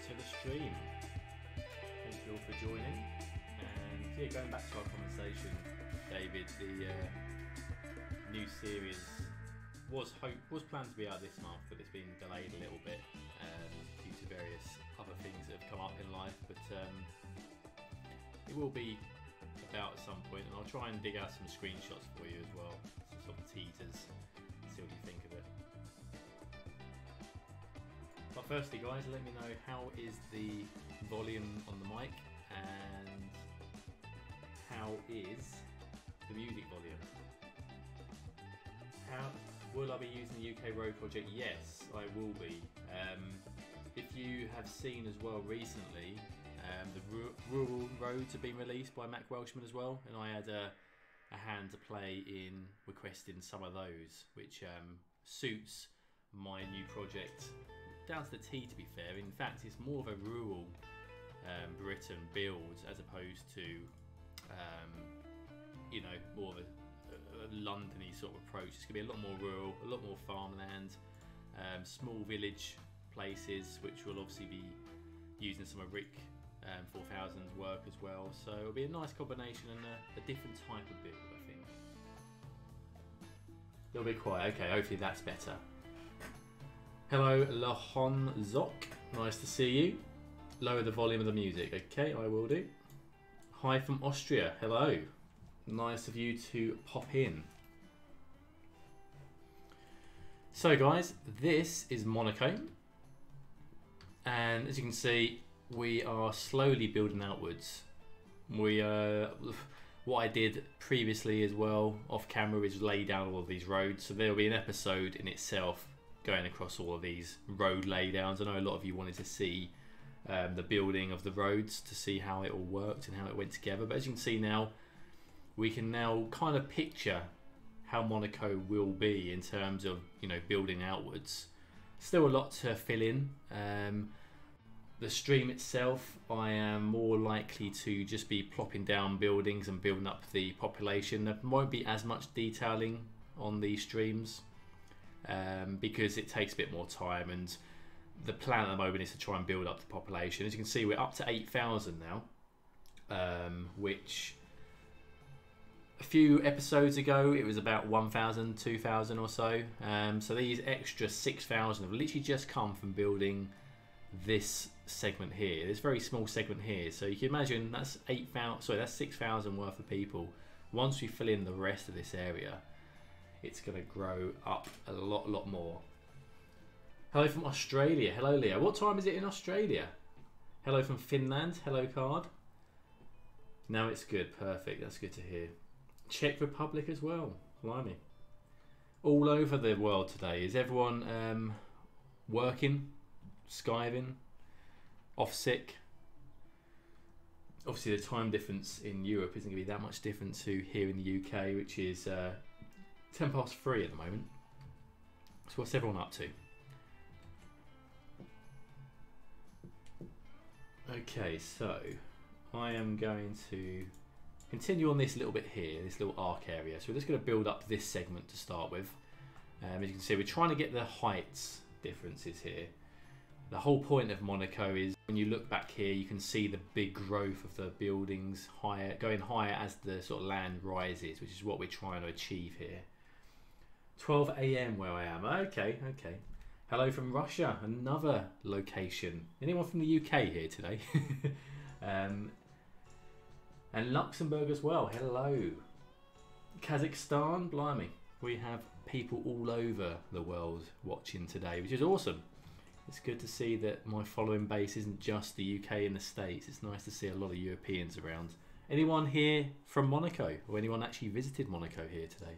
to the stream. Thank you all for joining. And yeah, going back to our conversation, David, the new series was planned to be out this month, but it's been delayed a little bit due to various other things that have come up in life. But it will be about at some point, and I'll try and dig out some screenshots for you as well, some sort of teasers, see what you think of it. But firstly, guys, let me know, how is the volume on the mic, and how is the music volume? How will I be using the UK Road project? Yes, I will be. If you have seen as well recently, the rural roads have been released by Mac Welshman as well, and I had a hand to play in requesting some of those, which suits my new project down to the T, to be fair. In fact, it's more of a rural Britain build as opposed to you know, more of a London-y sort of approach. It's going to be a lot more rural, a lot more farmland, small village places, which will obviously be using some of Rick 4000's work as well. So it'll be a nice combination and a different type of build, I think. A little bit quiet. Okay, hopefully that's better. Hello, Lahon Zok. Nice to see you. Lower the volume of the music. Okay, I will do. Hi from Austria. Hello. Nice of you to pop in. So guys, this is Monaco. And as you can see, we are slowly building outwards. What I did previously as well, off camera, is lay down all of these roads. So there will be an episode in itself going across all of these road laydowns. I know a lot of you wanted to see the building of the roads, to see how it all worked and how it went together. But as you can see now, we can now kind of picture how Monaco will be in terms of, you know, building outwards. Still a lot to fill in. The stream itself, I am more likely to just be plopping down buildings and building up the population. There won't be as much detailing on these streams because it takes a bit more time, and the plan at the moment is to try and build up the population. As you can see, we're up to 8,000 now, which a few episodes ago it was about 1,000, 2,000 or so. So these extra 6,000 have literally just come from building this segment here, this very small segment here. So you can imagine that's 8,000, sorry, that's 6,000 worth of people. Once we fill in the rest of this area, it's going to grow up a lot more. Hello from Australia. Hello, Leo. What time is it in Australia? Hello from Finland. Hello, Card. No, it's good. Perfect. That's good to hear. Czech Republic as well. Blimey. All over the world today. Is everyone working, skiving, off sick? Obviously, the time difference in Europe isn't going to be that much different to here in the UK, which is 3:10 at the moment. So what's everyone up to? Okay, so I am going to continue on this little bit here, this little arc area. So we're just going to build up this segment to start with. As you can see, we're trying to get the heights differences here. The whole point of Monaco is when you look back here, you can see the big growth of the buildings higher, going higher as the sort of land rises, which is what we're trying to achieve here. 12 AM where I am. Okay, okay. Hello from Russia, another location. Anyone from the UK here today? And Luxembourg as well. Hello. Kazakhstan, blimey. We have people all over the world watching today, which is awesome. It's good to see that my following base isn't just the UK and the States. It's nice to see a lot of Europeans around. Anyone here from Monaco, or anyone actually visited Monaco here today?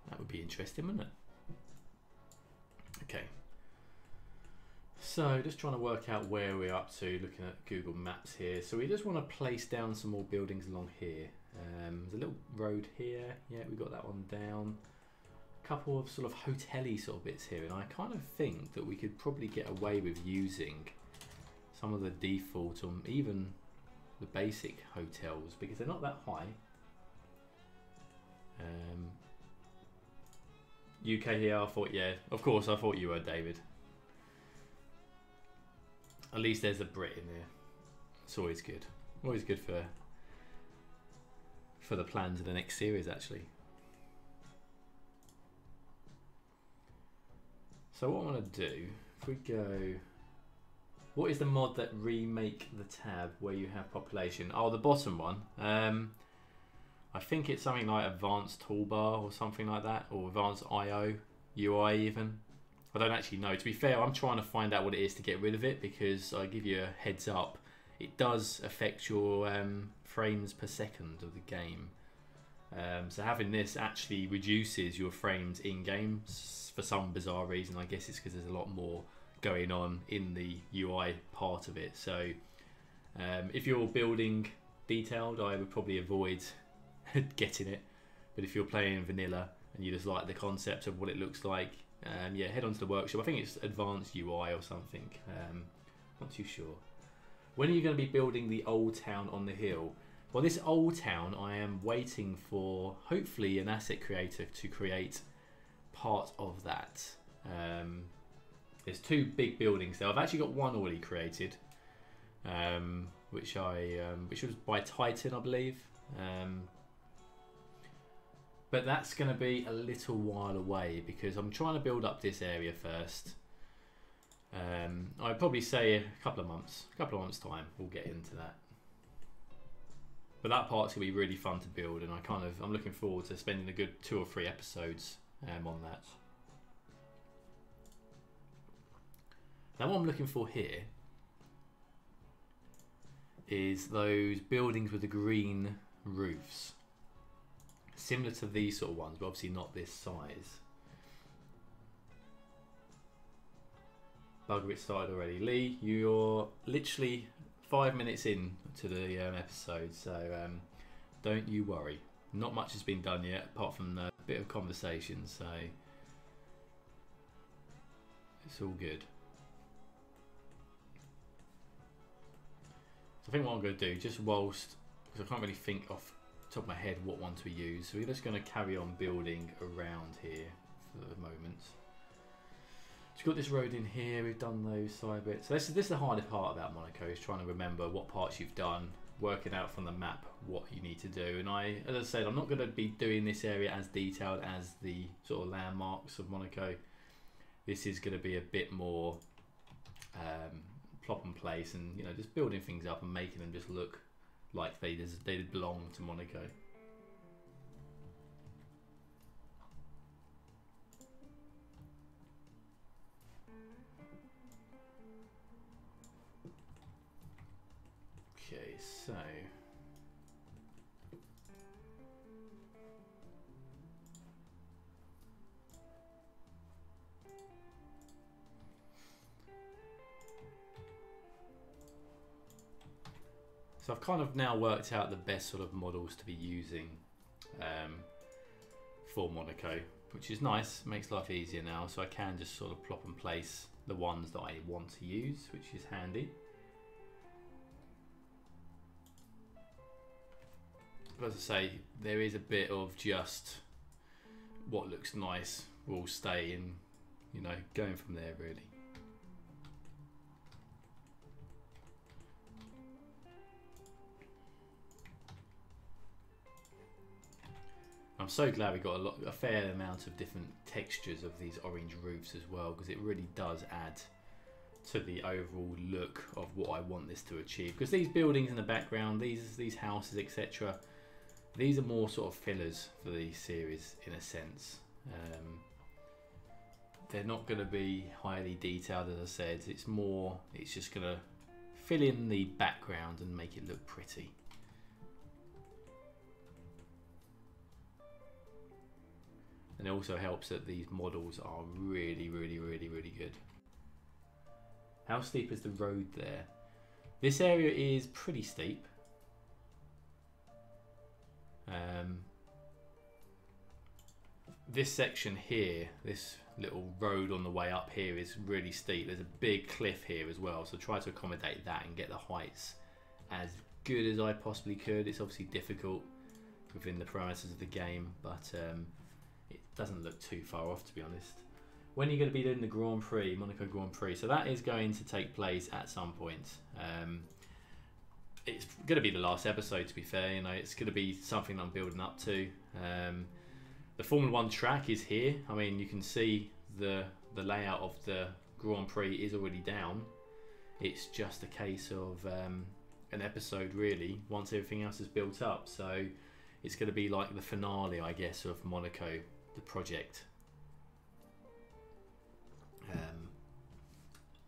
That would be interesting, wouldn't it? Okay. So just trying to work out where we're up to, looking at Google Maps here. So we just want to place down some more buildings along here. There's a little road here. Yeah, we got that one down. A couple of sort of hotel-y sort of bits here, and I kind of think that we could probably get away with using some of the default or even the basic hotels because they're not that high. UK here, I thought, yeah, of course, I thought you were, David. At least there's a Brit in there. It's always good. Always good for the plans of the next series, actually. So what I want to do, if we go... What is the mod that remake the tab where you have population? Oh, the bottom one. I think it's something like Advanced Toolbar or something like that, or Advanced IO, UI even. I don't actually know. To be fair, I'm trying to find out what it is to get rid of it, because I give you a heads up. It does affect your frames per second of the game. So having this actually reduces your frames in game for some bizarre reason. I guess it's because there's a lot more going on in the UI part of it. So if you're building detailed, I would probably avoid getting it. But if you're playing vanilla and you just like the concept of what it looks like, yeah, head on to the workshop. I think it's Advanced UI or something. Not too sure. When are you going to be building the old town on the hill? Well, this old town, I am waiting for hopefully an asset creator to create part of that. There's two big buildings there. I've actually got one already created, which was by Titan, I believe. But that's going to be a little while away because I'm trying to build up this area first. I'd probably say a couple of months time we'll get into that. But that part's gonna be really fun to build, and I'm looking forward to spending a good 2 or 3 episodes on that. Now what I'm looking for here is those buildings with the green roofs. Similar to these sort of ones, but obviously not this size. Bugger, it started already. Lee, you're literally 5 minutes in to the episode, so don't you worry. Not much has been done yet, apart from a bit of conversation, so it's all good. So I think what I'm going to do, just whilst, because I can't really think off the top of my head what one to use, so we're just going to carry on building around here for the moment. So we've got this road in here, we've done those side bits. So this is the hardest part about Monaco, is trying to remember what parts you've done, working out from the map what you need to do. And as I said, I'm not going to be doing this area as detailed as the sort of landmarks of Monaco. This is going to be a bit more plop and place, and just building things up and making them just look like they belong to Monaco. Okay, so I've kind of now worked out the best sort of models to be using for Monaco, which is nice, makes life easier now, so I can just sort of plop and place the ones that I want to use, which is handy. But as I say, there is a bit of just what looks nice will stay in, going from there really. I'm so glad we got a fair amount of different textures of these orange roofs as well, because it really does add to the overall look of what I want this to achieve. Because these buildings in the background, these houses, etc., these are more sort of fillers for the series in a sense. They're not going to be highly detailed, as I said. It's just going to fill in the background and make it look pretty. And it also helps that these models are really, really, really, really good. How steep is the road there? This area is pretty steep. This section here, this little road on the way up here is really steep. There's a big cliff here as well, so try to accommodate that and get the heights as good as I possibly could. It's obviously difficult within the parameters of the game, but doesn't look too far off, to be honest. When are you going to be doing the Grand Prix, Monaco Grand Prix? So that is going to take place at some point. It's going to be the last episode, to be fair. You know, it's going to be something I'm building up to. The Formula 1 track is here. I mean, you can see the layout of the Grand Prix is already down. It's just a case of an episode, really, once everything else is built up. So it's going to be like the finale, I guess, of Monaco, the project.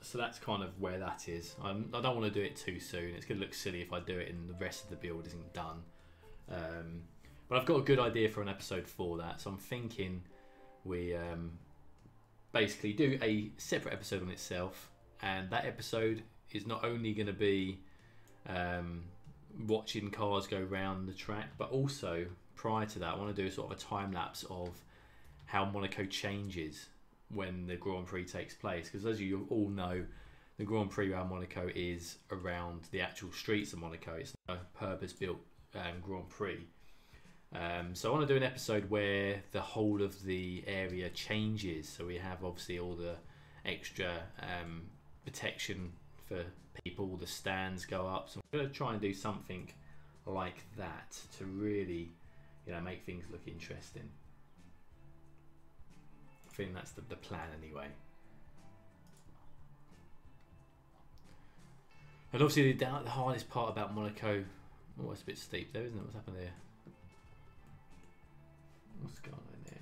So that's kind of where that is. I don't want to do it too soon. It's going to look silly if I do it and the rest of the build isn't done. But I've got a good idea for an episode for that. So I'm thinking we basically do a separate episode on itself. And that episode is not only going to be watching cars go around the track, but also prior to that I want to do a sort of a time lapse of how Monaco changes when the Grand Prix takes place, because as you all know, the Grand Prix around Monaco is around the actual streets of Monaco. It's not a purpose-built Grand Prix. So I want to do an episode where the whole of the area changes. So we have obviously all the extra protection for people, the stands go up. So I'm going to try and do something like that to really, you know, make things look interesting. I think that's the plan anyway. And obviously the hardest part about Monaco, oh, it's a bit steep there, isn't it? What's happened there? What's going on there?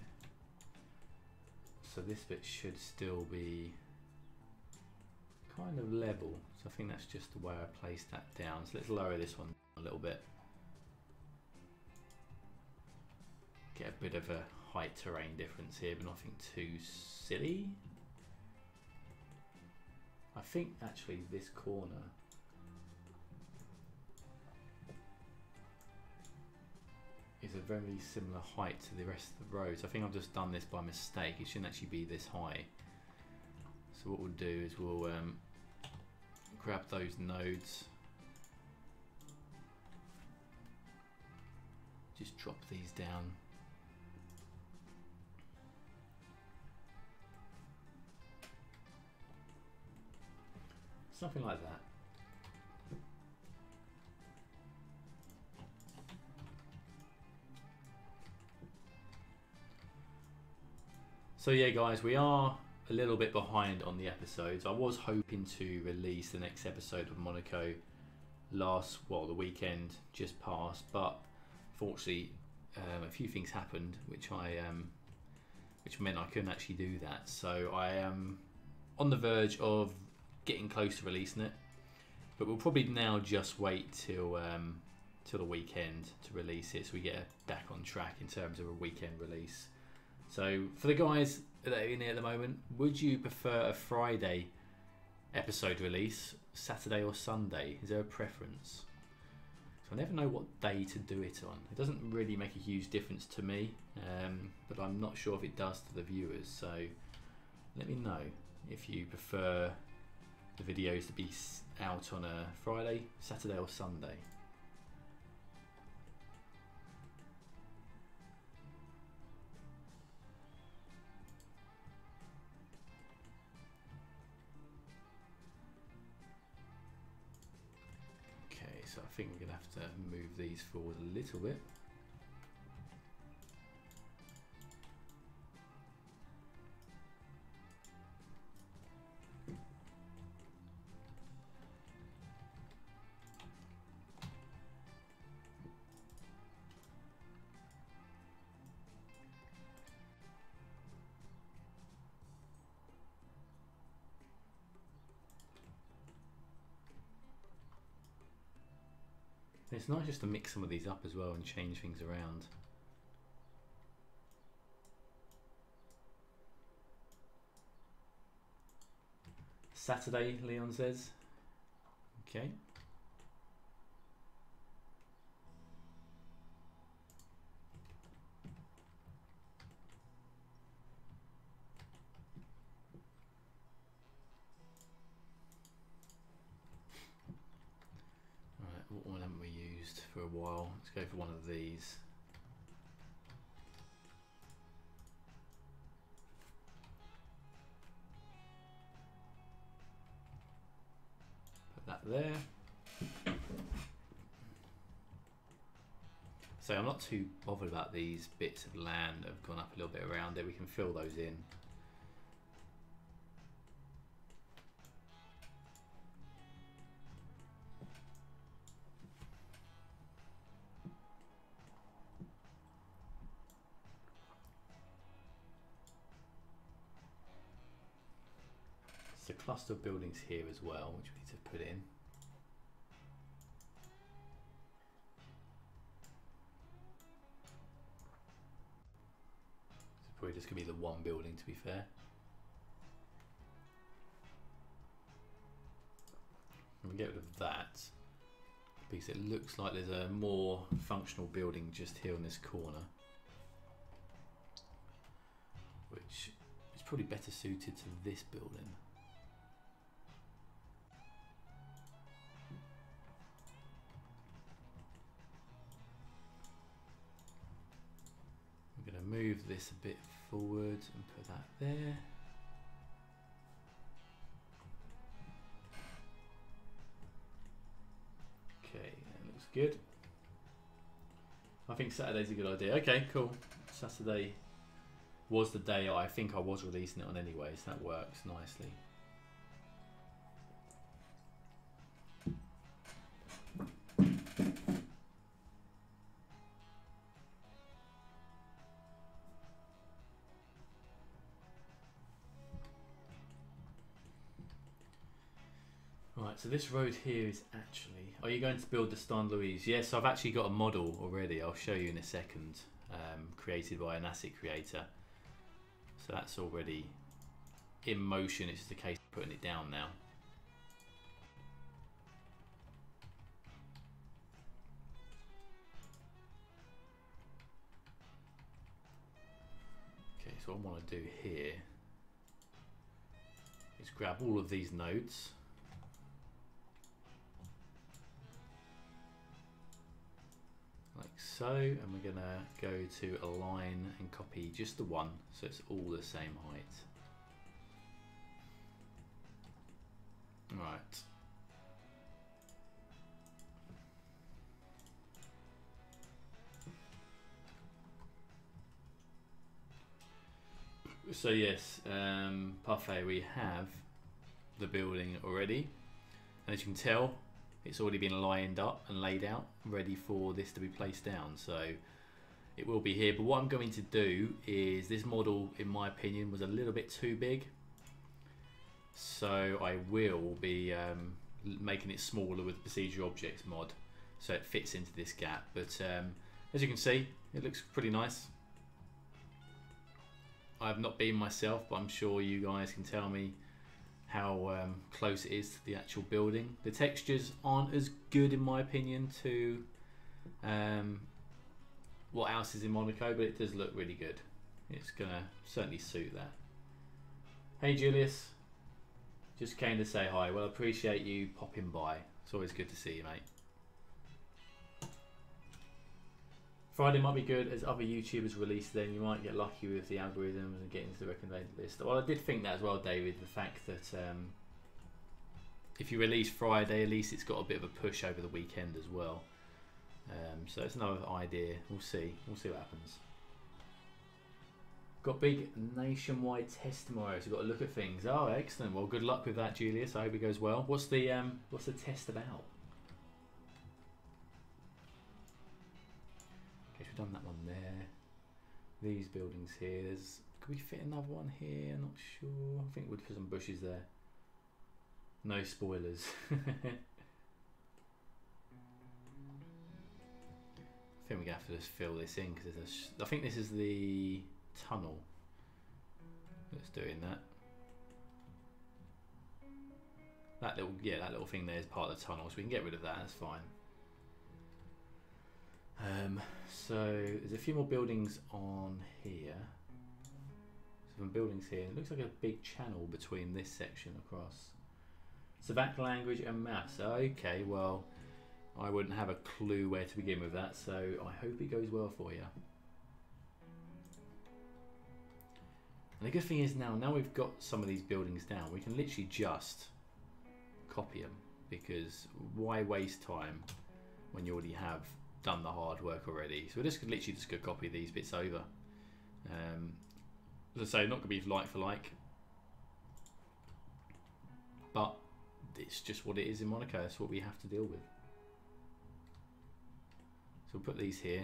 So this bit should still be kind of level. So I think that's just the way I placed that down. So let's lower this one a little bit. Get a bit of a height terrain difference here, but nothing too silly. I think actually this corner is a very similar height to the rest of the roads. I think I've just done this by mistake. It shouldn't actually be this high. So what we'll do is we'll grab those nodes, just drop these down. Something like that. So yeah guys, we are a little bit behind on the episodes. I was hoping to release the next episode of Monaco the weekend just passed, but fortunately a few things happened which meant I couldn't actually do that. So I am on the verge of getting close to releasing it, but we'll probably now just wait till the weekend to release it, so we get back on track in terms of a weekend release. So for the guys that are in here at the moment, would you prefer a Friday episode release, Saturday or Sunday? Is there a preference? So I never know what day to do it on. It doesn't really make a huge difference to me, but I'm not sure if it does to the viewers. So let me know if you prefer the videos to be out on a Friday, Saturday or Sunday. Okay, so I think we're going to have to move these forward a little bit. It's nice just to mix some of these up as well and change things around. Saturday, Leon says. Okay. What one haven't we used for a while? Let's go for one of these. there. So I'm not too bothered about these bits of land that have gone up a little bit around it. We can fill those in. There's a cluster of buildings here as well, which we need to put in. Probably just going to be the one building, to be fair. And we get rid of that because it looks like there's a more functional building just here on this corner, which is probably better suited to this building. Move this a bit forward and put that there. Okay, that looks good. I think Saturday's a good idea. Okay, cool. Saturday was the day I think I was releasing it on anyway, so that works nicely. Right, so this road here is actually... Are you going to build the Stein Louise? Yes, I've actually got a model already. I'll show you in a second. Created by an asset creator. So that's already in motion. It's just a case of putting it down now. Okay, so what I want to do here is grab all of these nodes. Like so, and we're going to go to align and copy just the one so it's all the same height. Right. So yes, Parfait, we have the building already, and as you can tell, it's already been lined up and laid out, ready for this to be placed down. So it will be here. But what I'm going to do is, this model, in my opinion, was a little bit too big. So I will be making it smaller with procedural objects mod, so it fits into this gap. But as you can see, it looks pretty nice. I've not been myself, but I'm sure you guys can tell me how close it is to the actual building. The textures aren't as good in my opinion to what else is in Monaco, but it does look really good. It's gonna certainly suit that. Hey Julius, just came to say hi. Well, I appreciate you popping by. It's always good to see you, mate. Friday might be good as other YouTubers release, then you might get lucky with the algorithms and get into the recommended list. Well, I did think that as well, David, the fact that if you release Friday, at least it's got a bit of a push over the weekend as well. So it's another idea. We'll see what happens. Got big nationwide test tomorrow, so we've got to look at things. Oh, excellent. Well, good luck with that, Julius. I hope it goes well. What's the test about? Done that one there. These buildings here. Could we fit another one here? I'm not sure. I think we'd put some bushes there. No spoilers. I think we're gonna have to just fill this in because I think this is the tunnel that's doing that. That little thing there is part of the tunnel, so we can get rid of that. That's fine. So there's a few more buildings on here. Some buildings here. It looks like a big channel between this section across. Slovak language and maths. Okay, well, I wouldn't have a clue where to begin with that, so I hope it goes well for you. And the good thing is now we've got some of these buildings down, we can literally just copy them because why waste time when you already have done the hard work already? So we're just literally just going to copy these bits over. As I say, not going to be like for like, but it's just what it is in Monaco. That's what we have to deal with. So we'll put these here.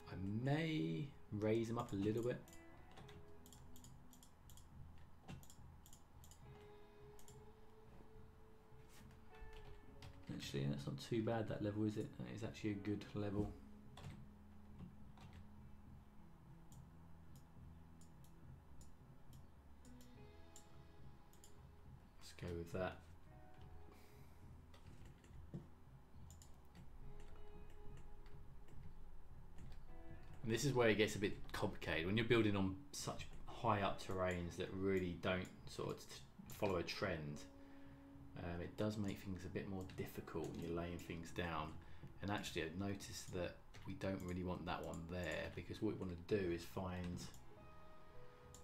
I may raise them up a little bit. Actually, that's not too bad, that level, is it? That is actually a good level. Let's go with that. And this is where it gets a bit complicated when you're building on such high up terrains that really don't sort of follow a trend. It does make things a bit more difficult when you're laying things down. And actually I've noticed that we don't really want that one there, because what we want to do is find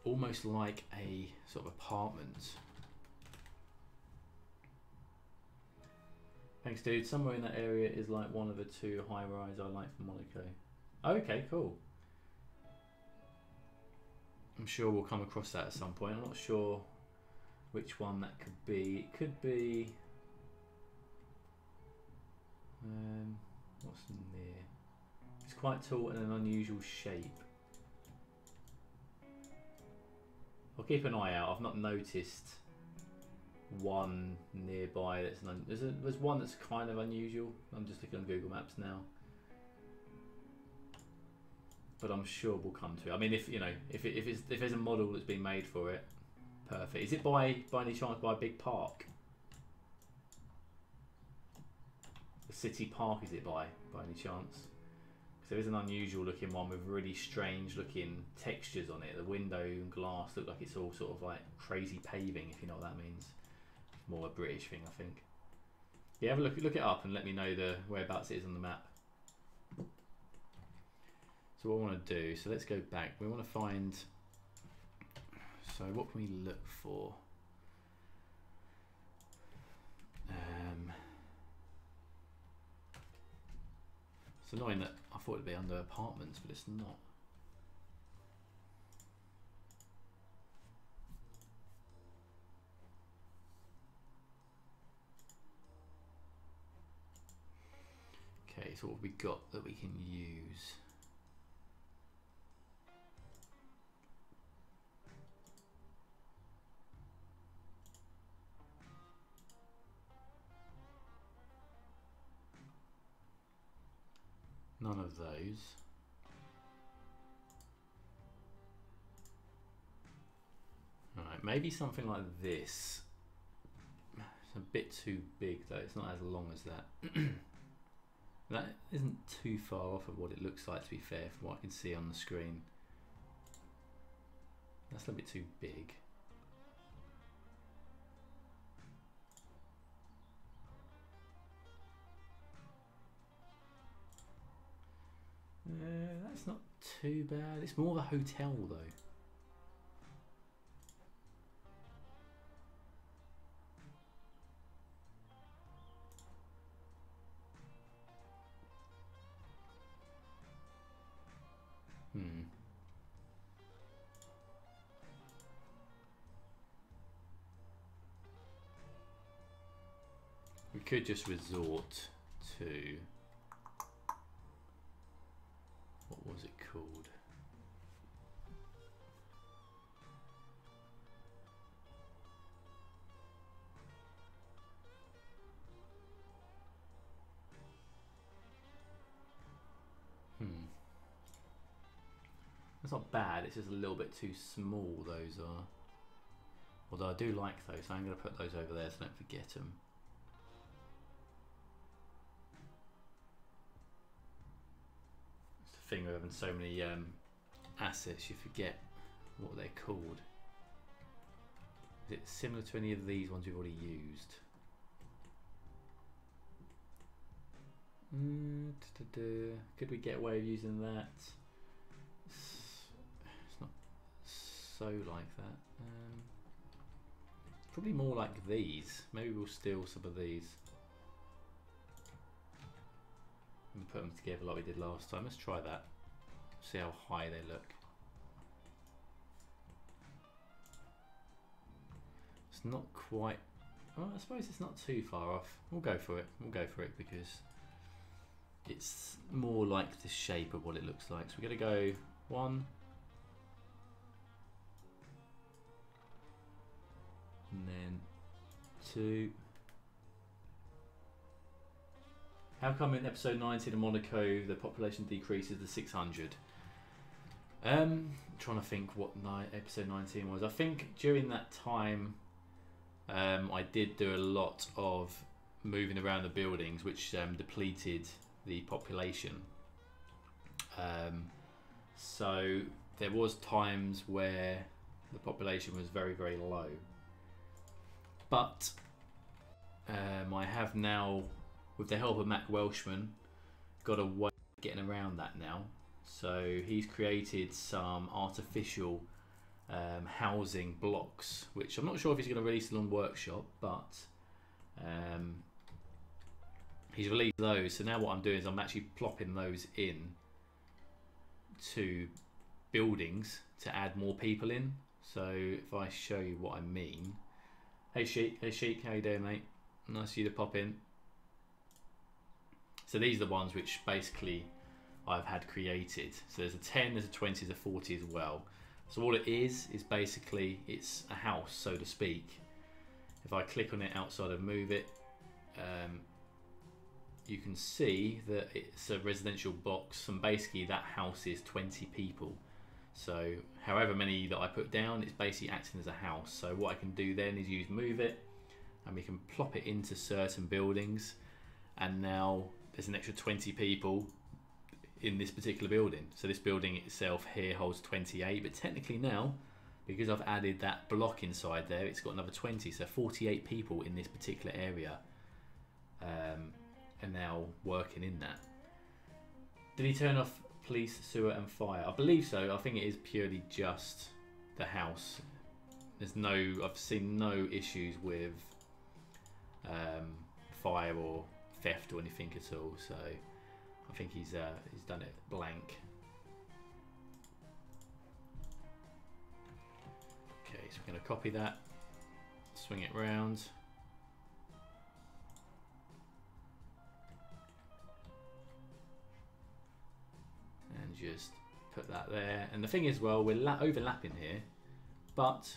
almost like a sort of apartment. Thanks dude, somewhere in that area is like one of the two high rise I like from Monaco. Okay, cool. I'm sure we'll come across that at some point. I'm not sure which one that could be. It could be what's near? It's quite tall and an unusual shape. I'll keep an eye out. I've not noticed one nearby that's there's one that's kind of unusual. I'm just looking on Google Maps now, but I'm sure we'll come to it. I mean, if you know, if there's a model that's been made for it, perfect. Is it by any chance by a big park? The city park, is it by any chance? Because there is an unusual looking one with really strange looking textures on it. The window and glass look like it's all sort of like crazy paving, if you know what that means. It's more a British thing, I think. Yeah, have a look it up and let me know the whereabouts it is on the map. So what I want to do, so let's go back. We want to find, so what can we look for? It's annoying that I thought it'd be under apartments, but it's not. Okay, so what have we got that we can use? None of those. Alright, maybe something like this. It's a bit too big though, it's not as long as that. That isn't too far off of what it looks like, to be fair, from what I can see on the screen. That's a little bit too big. That's not too bad. It's more of a hotel though. We could just resort to, what was it called? It's not bad, it's just a little bit too small, those are. Although I do like those, so I'm going to put those over there so I don't forget them. It's the thing with having so many assets, you forget what they're called. Is it similar to any of these ones we've already used? Could we get away with using that? It's not so like that. Probably more like these. Maybe we'll steal some of these. and put them together like we did last time. Let's try that. See how high they look. It's not quite. Well, I suppose it's not too far off. We'll go for it. We'll go for it because it's more like the shape of what it looks like. So we're going to go 1. And then 2. How come in episode 19 of Monaco the population decreases to 600? Trying to think what episode 19 was. I think during that time I did do a lot of moving around the buildings, which depleted the population. So there was times where the population was very, very low. But I have now, with the help of Mac Welshman, got a way of getting around that now. So he's created some artificial housing blocks, which I'm not sure if he's going to release on Workshop, but he's released those. So now what I'm doing is I'm actually plopping those in to buildings to add more people in. So if I show you what I mean. Hey Sheik, how you doing, mate? Nice of you to pop in. So these are the ones which basically I've had created. So there's a 10, there's a 20, there's a 40 as well. So all it is basically it's a house, so to speak. If I click on it outside and move it, you can see that it's a residential box, and basically that house is 20 people. So however many that I put down, it's basically acting as a house. So what I can do then is use move it, and we can plop it into certain buildings, and now there's an extra 20 people in this particular building. So this building itself here holds 28, but technically now, because I've added that block inside there, it's got another 20, so 48 people in this particular area are now working in that. Did he turn off police, sewer and fire? I believe so. I think it is purely just the house. I've seen no issues with fire or theft or anything at all, so I think he's done it blank. Okay, so we're going to copy that, swing it round. And just put that there. And the thing is, well, we're overlapping here, but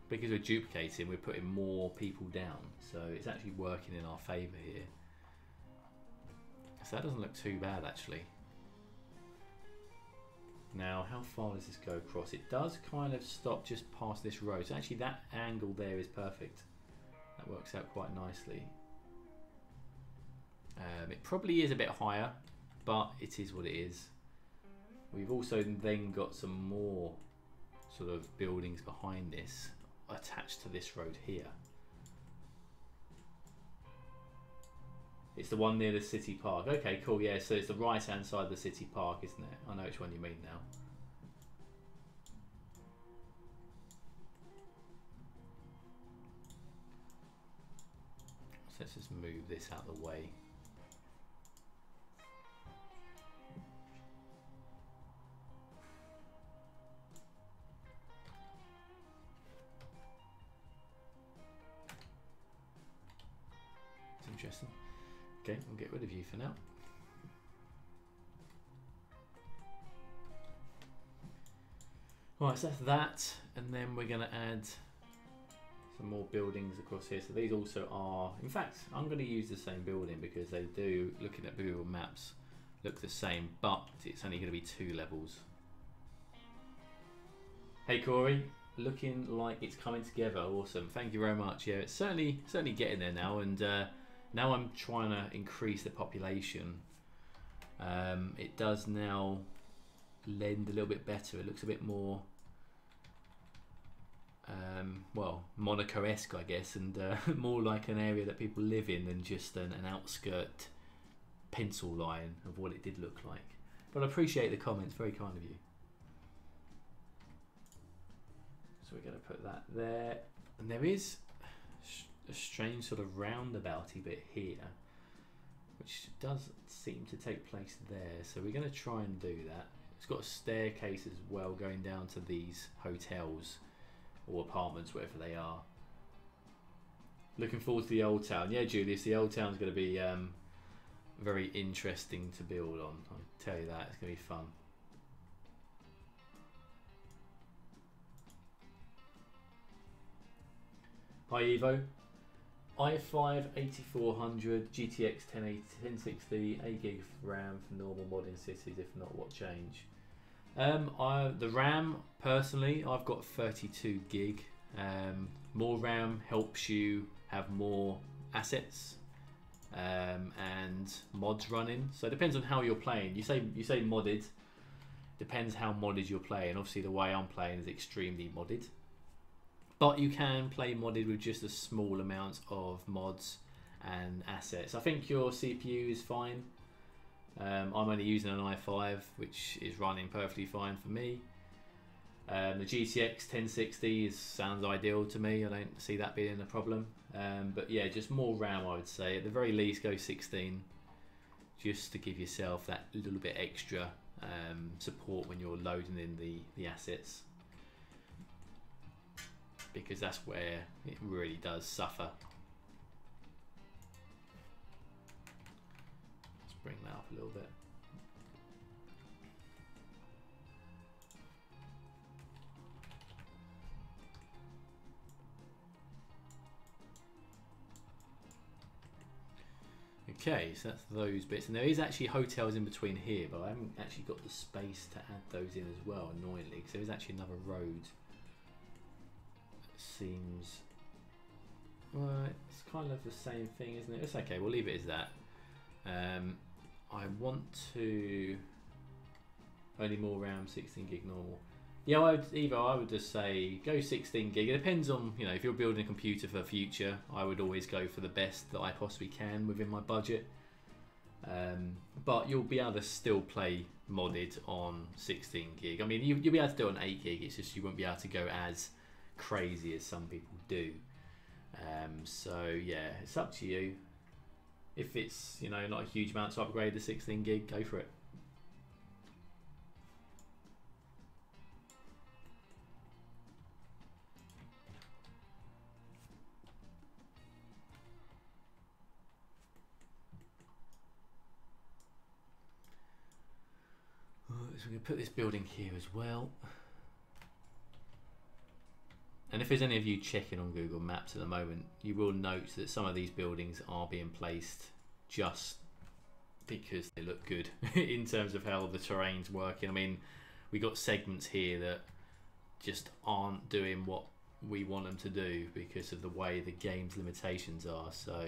because we're duplicating, we're putting more people down. So it's actually working in our favour here. So that doesn't look too bad, actually. Now, how far does this go across? It does kind of stop just past this road. So actually that angle there is perfect. That works out quite nicely. It probably is a bit higher, but it is what it is. We've also then got some more sort of buildings behind this attached to this road here. It's the one near the city park. Okay, cool, yeah, so it's the right hand side of the city park, isn't it? I know which one you mean now. So let's just move this out of the way. It's interesting. Okay, we'll get rid of you for now. Right, so that's that, and then we're going to add some more buildings across here. So these also are, in fact, I'm going to use the same building because they do, looking at Google Maps, look the same, but it's only going to be 2 levels. Hey Corey, looking like it's coming together. Awesome, thank you very much. Yeah, it's certainly getting there now, and now I'm trying to increase the population. It does now lend a little bit better. It looks a bit more, well, Monaco-esque, I guess, and more like an area that people live in than just an outskirt pencil line of what it did look like. But I appreciate the comments, very kind of you. So we're going to put that there, and there is a strange sort of roundabouty bit here. which does seem to take place there. So we're going to try and do that. It's got a staircase as well going down to these hotels or apartments, whatever they are. Looking forward to the old town. Yeah, Julius, the old town's going to be very interesting to build on. I'll tell you that. It's going to be fun. Hi Evo. i5 8400 GTX 1060 8 gig RAM for normal modding cities. If not, what change? The RAM personally, I've got 32 gig. More RAM helps you have more assets and mods running. So it depends on how you're playing. You say modded. Depends how modded you're playing. Obviously, the way I'm playing is extremely modded. But you can play modded with just a small amount of mods and assets. I think your CPU is fine. I'm only using an i5, which is running perfectly fine for me. The GTX 1060 sounds ideal to me. I don't see that being a problem. But yeah, just more RAM, I would say. At the very least, go 16, just to give yourself that little bit extra support when you're loading in the assets. Because that's where it really does suffer. Let's bring that up a little bit. Okay, so that's those bits. And there is actually hotels in between here, but I haven't actually got the space to add those in as well, annoyingly, because there is actually another road. Seems well, it's kind of the same thing, isn't it? It's okay, we'll leave it as that. I want to only more RAM, 16 gig normal. Yeah, I would just say go 16 gig. It depends on, you know, if you're building a computer for the future, I would always go for the best that I possibly can within my budget. But you'll be able to still play modded on 16 gig. I mean, you'll be able to do it on 8 gig. It's just you won't be able to go as crazy as some people do. So yeah, it's up to you. If it's, you know, not a huge amount to upgrade the 16 gig, go for it. So we're going to put this building here as well. And if there's any of you checking on Google Maps at the moment, you will note that some of these buildings are being placed just because they look good in terms of how the terrain's working. I mean, we got segments here that just aren't doing what we want them to do because of the way the game's limitations are. So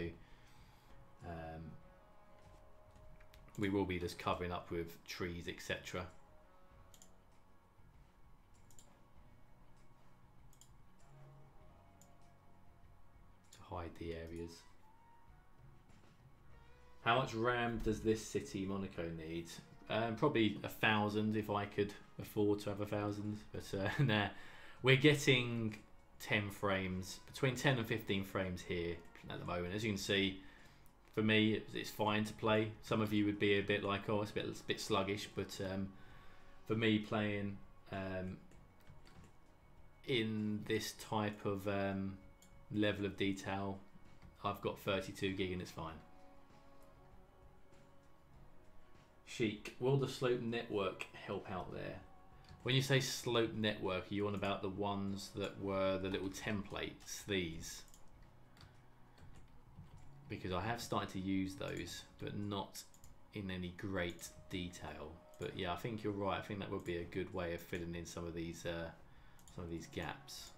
we will be just covering up with trees, etc. Hide the areas. How much RAM does this city, Monaco, need? Probably 1,000 if I could afford to have 1,000. But nah, we're getting 10 frames, between 10 and 15 frames here at the moment. As you can see, for me, it's fine to play. Some of you would be a bit like, oh, it's a bit sluggish. But for me, playing in this type of level of detail, I've got 32 gig and it's fine. Chic, will the slope network help out there? When you say slope network, are you on about the ones that were the little templates, these? Because I have started to use those, but not in any great detail. But yeah, I think you're right. I think that would be a good way of filling in some of these gaps.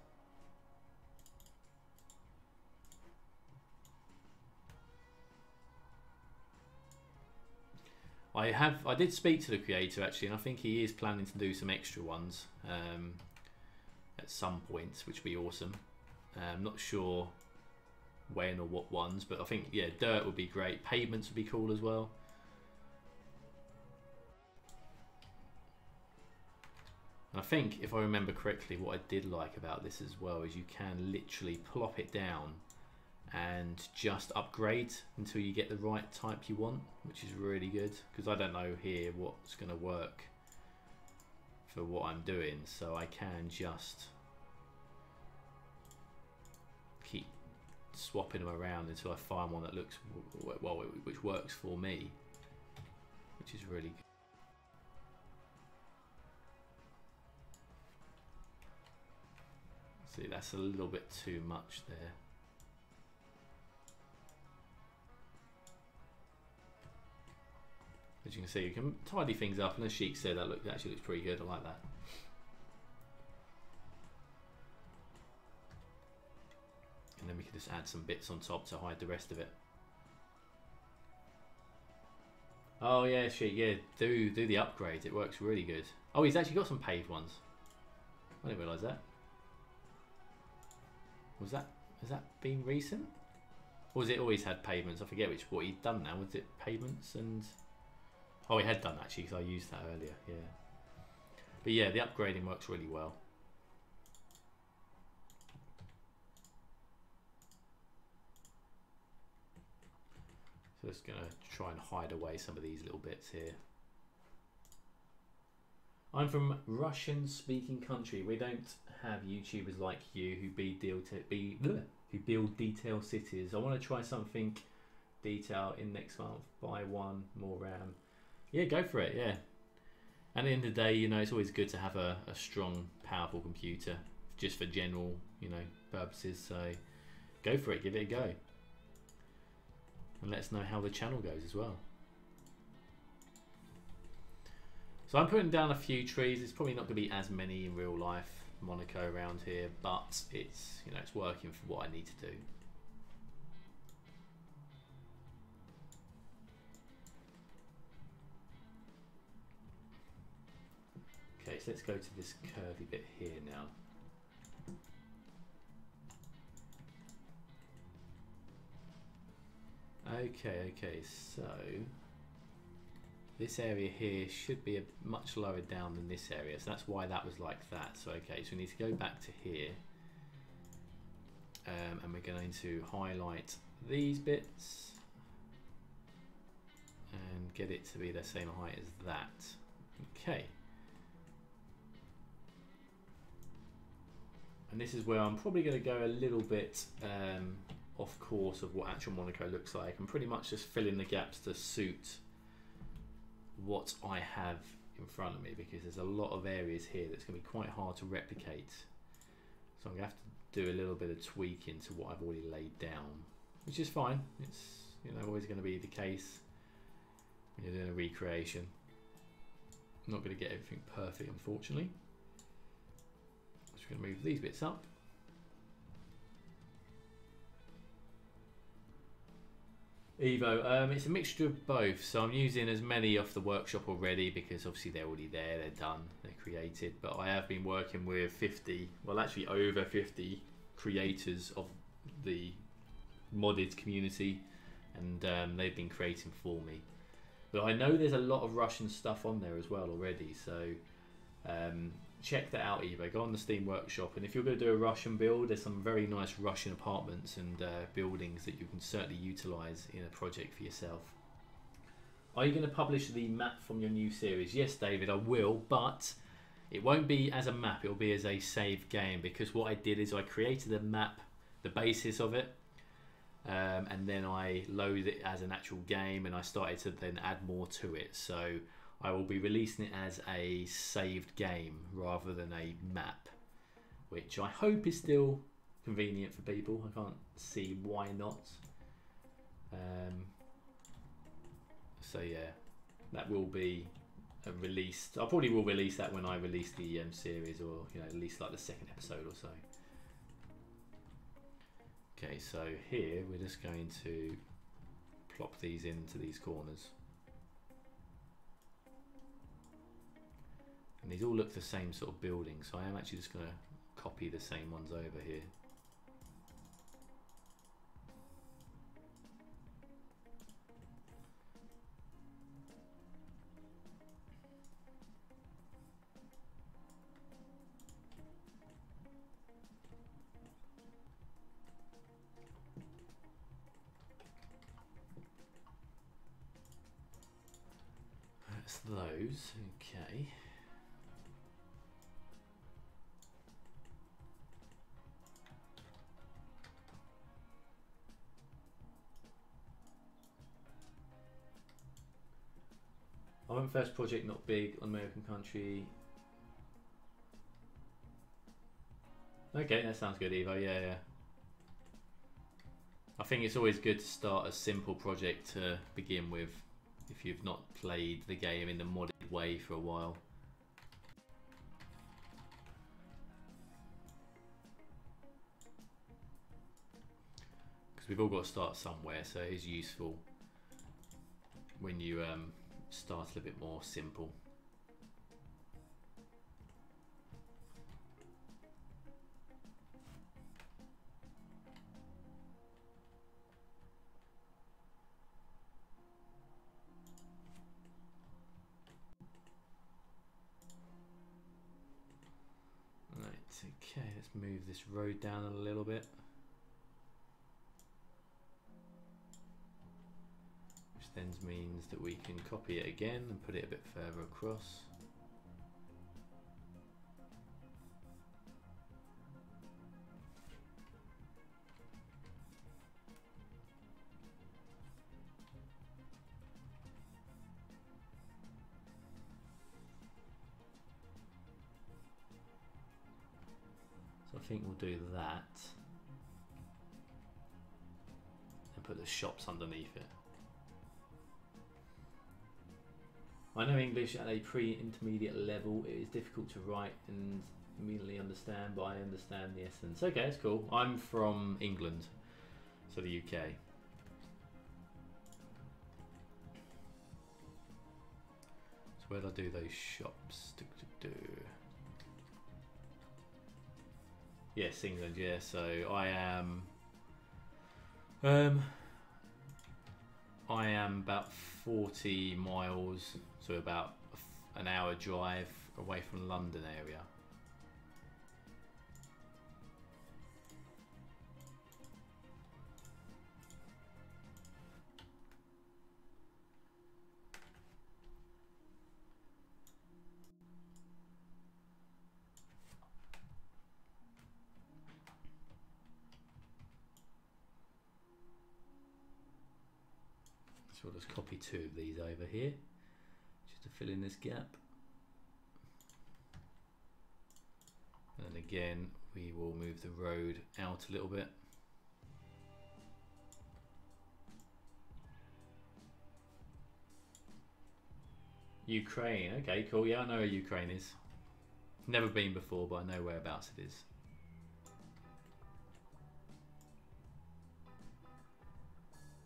I did speak to the creator actually, and I think he is planning to do some extra ones at some point, which would be awesome. I'm not sure when or what ones, but I think, yeah, dirt would be great. Pavements would be cool as well. And I think, if I remember correctly, what I did like about this as well is you can literally plop it down and just upgrade until you get the right type you want, which is really good, because I don't know here what's going to work for what I'm doing, so I can just keep swapping them around until I find one that looks well, which works for me, which is really good. See, that's a little bit too much there. As you can see, you can tidy things up, and as Sheik said, that actually looks pretty good. I like that. And then we can just add some bits on top to hide the rest of it. Oh yeah, Sheik, yeah, do the upgrade. It works really good. Oh, he's actually got some paved ones. I didn't realise that. Has that been recent? Or has it always had pavements? I forget what he'd done now. Was it pavements and... Oh, he had done actually, because I used that earlier, yeah. But yeah, the upgrading works really well. So just going to try and hide away some of these little bits here. I'm from Russian-speaking country. We don't have YouTubers like you who build detail cities. I want to try something detail in next month. Buy one more RAM. Yeah, go for it. Yeah. And at the end of the day, you know, it's always good to have a strong, powerful computer just for general, you know, purposes. So go for it. Give it a go. And let us know how the channel goes as well. So I'm putting down a few trees. It's probably not going to be as many in real life, Monaco around here, but it's, you know, it's working for what I need to do. Okay, so let's go to this curvy bit here now. Okay, so this area here should be much lower down than this area, so that's why that was like that. So okay, so we need to go back to here, and we're going to highlight these bits and get it to be the same height as that. Okay. And this is where I'm probably going to go a little bit off course of what actual Monaco looks like. I'm pretty much just filling the gaps to suit what I have in front of me, because there's a lot of areas here that's going to be quite hard to replicate. So I'm going to have to do a little bit of tweaking to what I've already laid down, which is fine. It's, you know, always going to be the case when you're doing a recreation. I'm not going to get everything perfect, unfortunately. Going to move these bits up. Evo, it's a mixture of both, so I'm using as many off the workshop already because obviously they're already there, they're done, they're created, but I have been working with 50, well actually over 50 creators of the modded community, and they've been creating for me. But I know there's a lot of Russian stuff on there as well already, so check that out, Evo. Go on the Steam Workshop, and if you're going to do a Russian build, there's some very nice Russian apartments and buildings that you can certainly utilise in a project for yourself. Are you going to publish the map from your new series? Yes, David, I will, but it won't be as a map, it'll be as a saved game, because what I did is I created a map, the basis of it, and then I loaded it as an actual game, and I started to then add more to it. So I will be releasing it as a saved game rather than a map, which I hope is still convenient for people. I can't see why not. So yeah, that will be released. I probably will release that when I release the series, or you know, at least like the second episode or so. Okay, so here we're just going to plop these into these corners. And these all look the same sort of building, so I am actually just going to copy the same ones over here. That's those. Okay. I went first project, not big, on American country. Okay, that sounds good, Evo. Yeah, yeah. I think it's always good to start a simple project to begin with if you've not played the game in the modded way for a while. Because we've all got to start somewhere, so it is useful when you start a little bit more simple. Okay, let's move this road down a little bit. Which then means that we can copy it again and put it a bit further across. So I think we'll do that and put the shops underneath it. I know English at a pre-intermediate level. It is difficult to write and immediately understand, but I understand the essence. Okay, that's cool. I'm from England, so the UK. So where do I do those shops? Yes, England, yeah. So I am about 40 miles, so about an hour drive away from London area. So we'll just copy two of these over here, just to fill in this gap. And then again, we will move the road out a little bit. Ukraine, okay, cool. Yeah, I know where Ukraine is. Never been before, but I know whereabouts it is.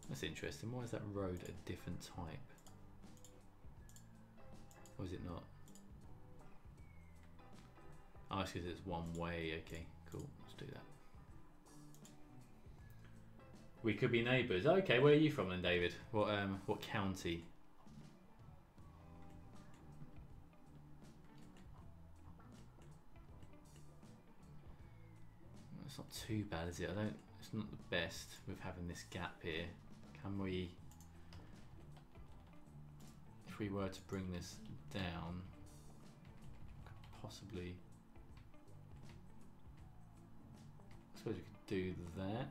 That's interesting. Why is that road a different type? Or is it not? Oh, it's because it's one way. Okay, cool. Let's do that. We could be neighbours. Okay, where are you from then, David? What county? It's not too bad, is it? It's not the best with having this gap here. Can we, if we were to bring this down, possibly, I suppose we could do that.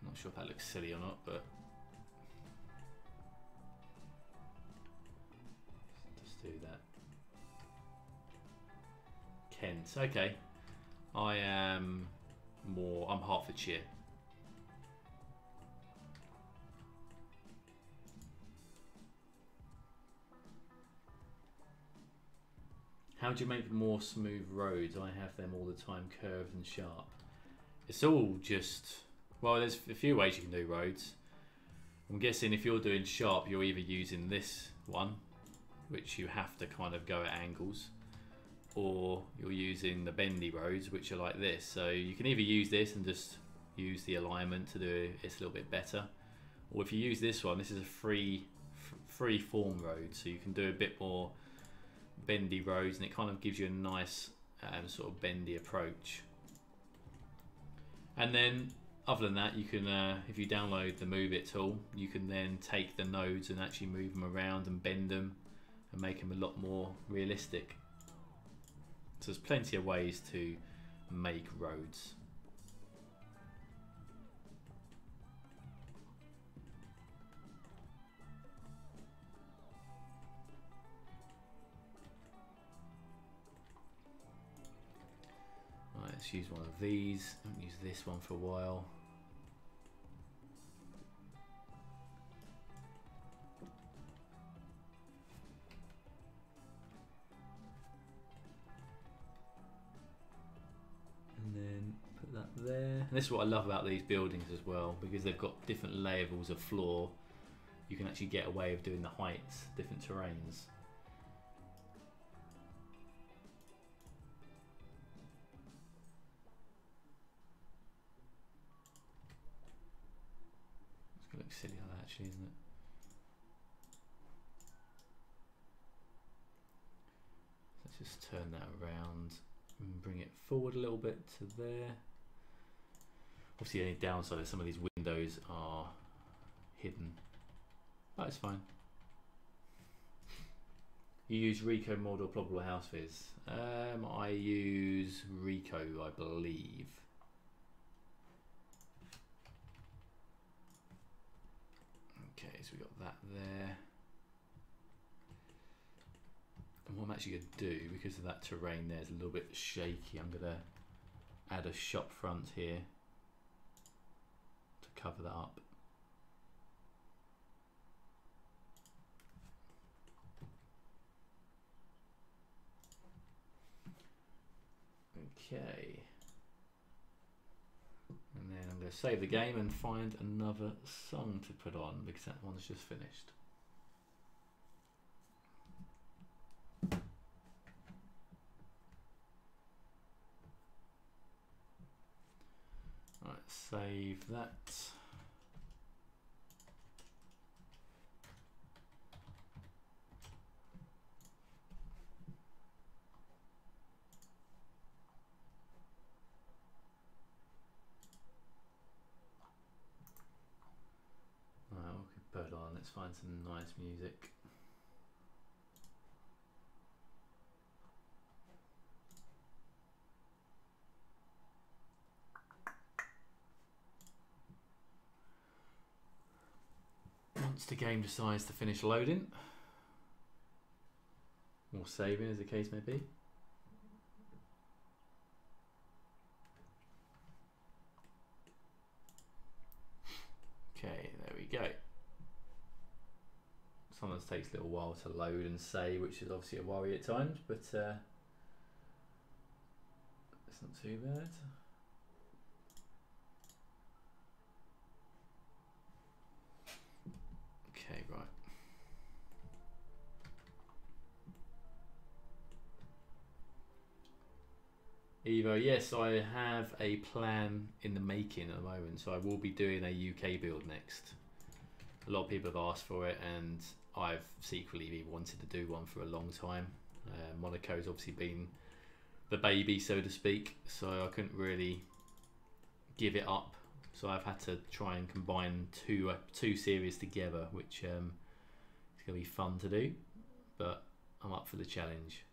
I'm not sure if that looks silly or not, but just do that. Kent, okay. I'm Hertfordshire. How do you make more smooth roads? I have them all the time, curved and sharp. It's all just, well, there's a few ways you can do roads. I'm guessing if you're doing sharp, you're either using this one, which you have to kind of go at angles, or you're using the bendy roads, which are like this. So you can either use this and just use the alignment to do it a little bit better, or if you use this one, this is a free form road, so you can do a bit more bendy roads, and it kind of gives you a nice sort of bendy approach. And then other than that, you can, if you download the Move It tool, you can then take the nodes and actually move them around and bend them and make them a lot more realistic. So there's plenty of ways to make roads. Right, let's use one of these. I haven't used this one for a while. And then put that there. And this is what I love about these buildings as well, because they've got different levels of floor. You can actually get away with doing the heights, different terrains. It's gonna look silly like that actually, isn't it? Let's just turn that around and bring it forward a little bit to there. Obviously the only downside is some of these windows are hidden, but it's fine. You use Rico mod or Pluggable House Viz? I use Rico, I believe. Okay, so we got that there. And what I'm actually going to do, because of that terrain there is a little bit shaky, I'm going to add a shop front here to cover that up. Okay. And then I'm going to save the game and find another song to put on, because that one's just finished. Right, save that. Right, we'll put it on. Let's find some nice music. Once the game decides to finish loading, or saving as the case may be. Okay, there we go. Sometimes takes a little while to load and save, which is obviously a worry at times, but it's not too bad. Okay, right. Evo, yes, I have a plan in the making at the moment, so I will be doing a UK build next. A lot of people have asked for it, and I've secretly wanted to do one for a long time. Monaco's obviously been the baby, so to speak, so I couldn't really give it up. So I've had to try and combine two series together, which is going to be fun to do, but I'm up for the challenge.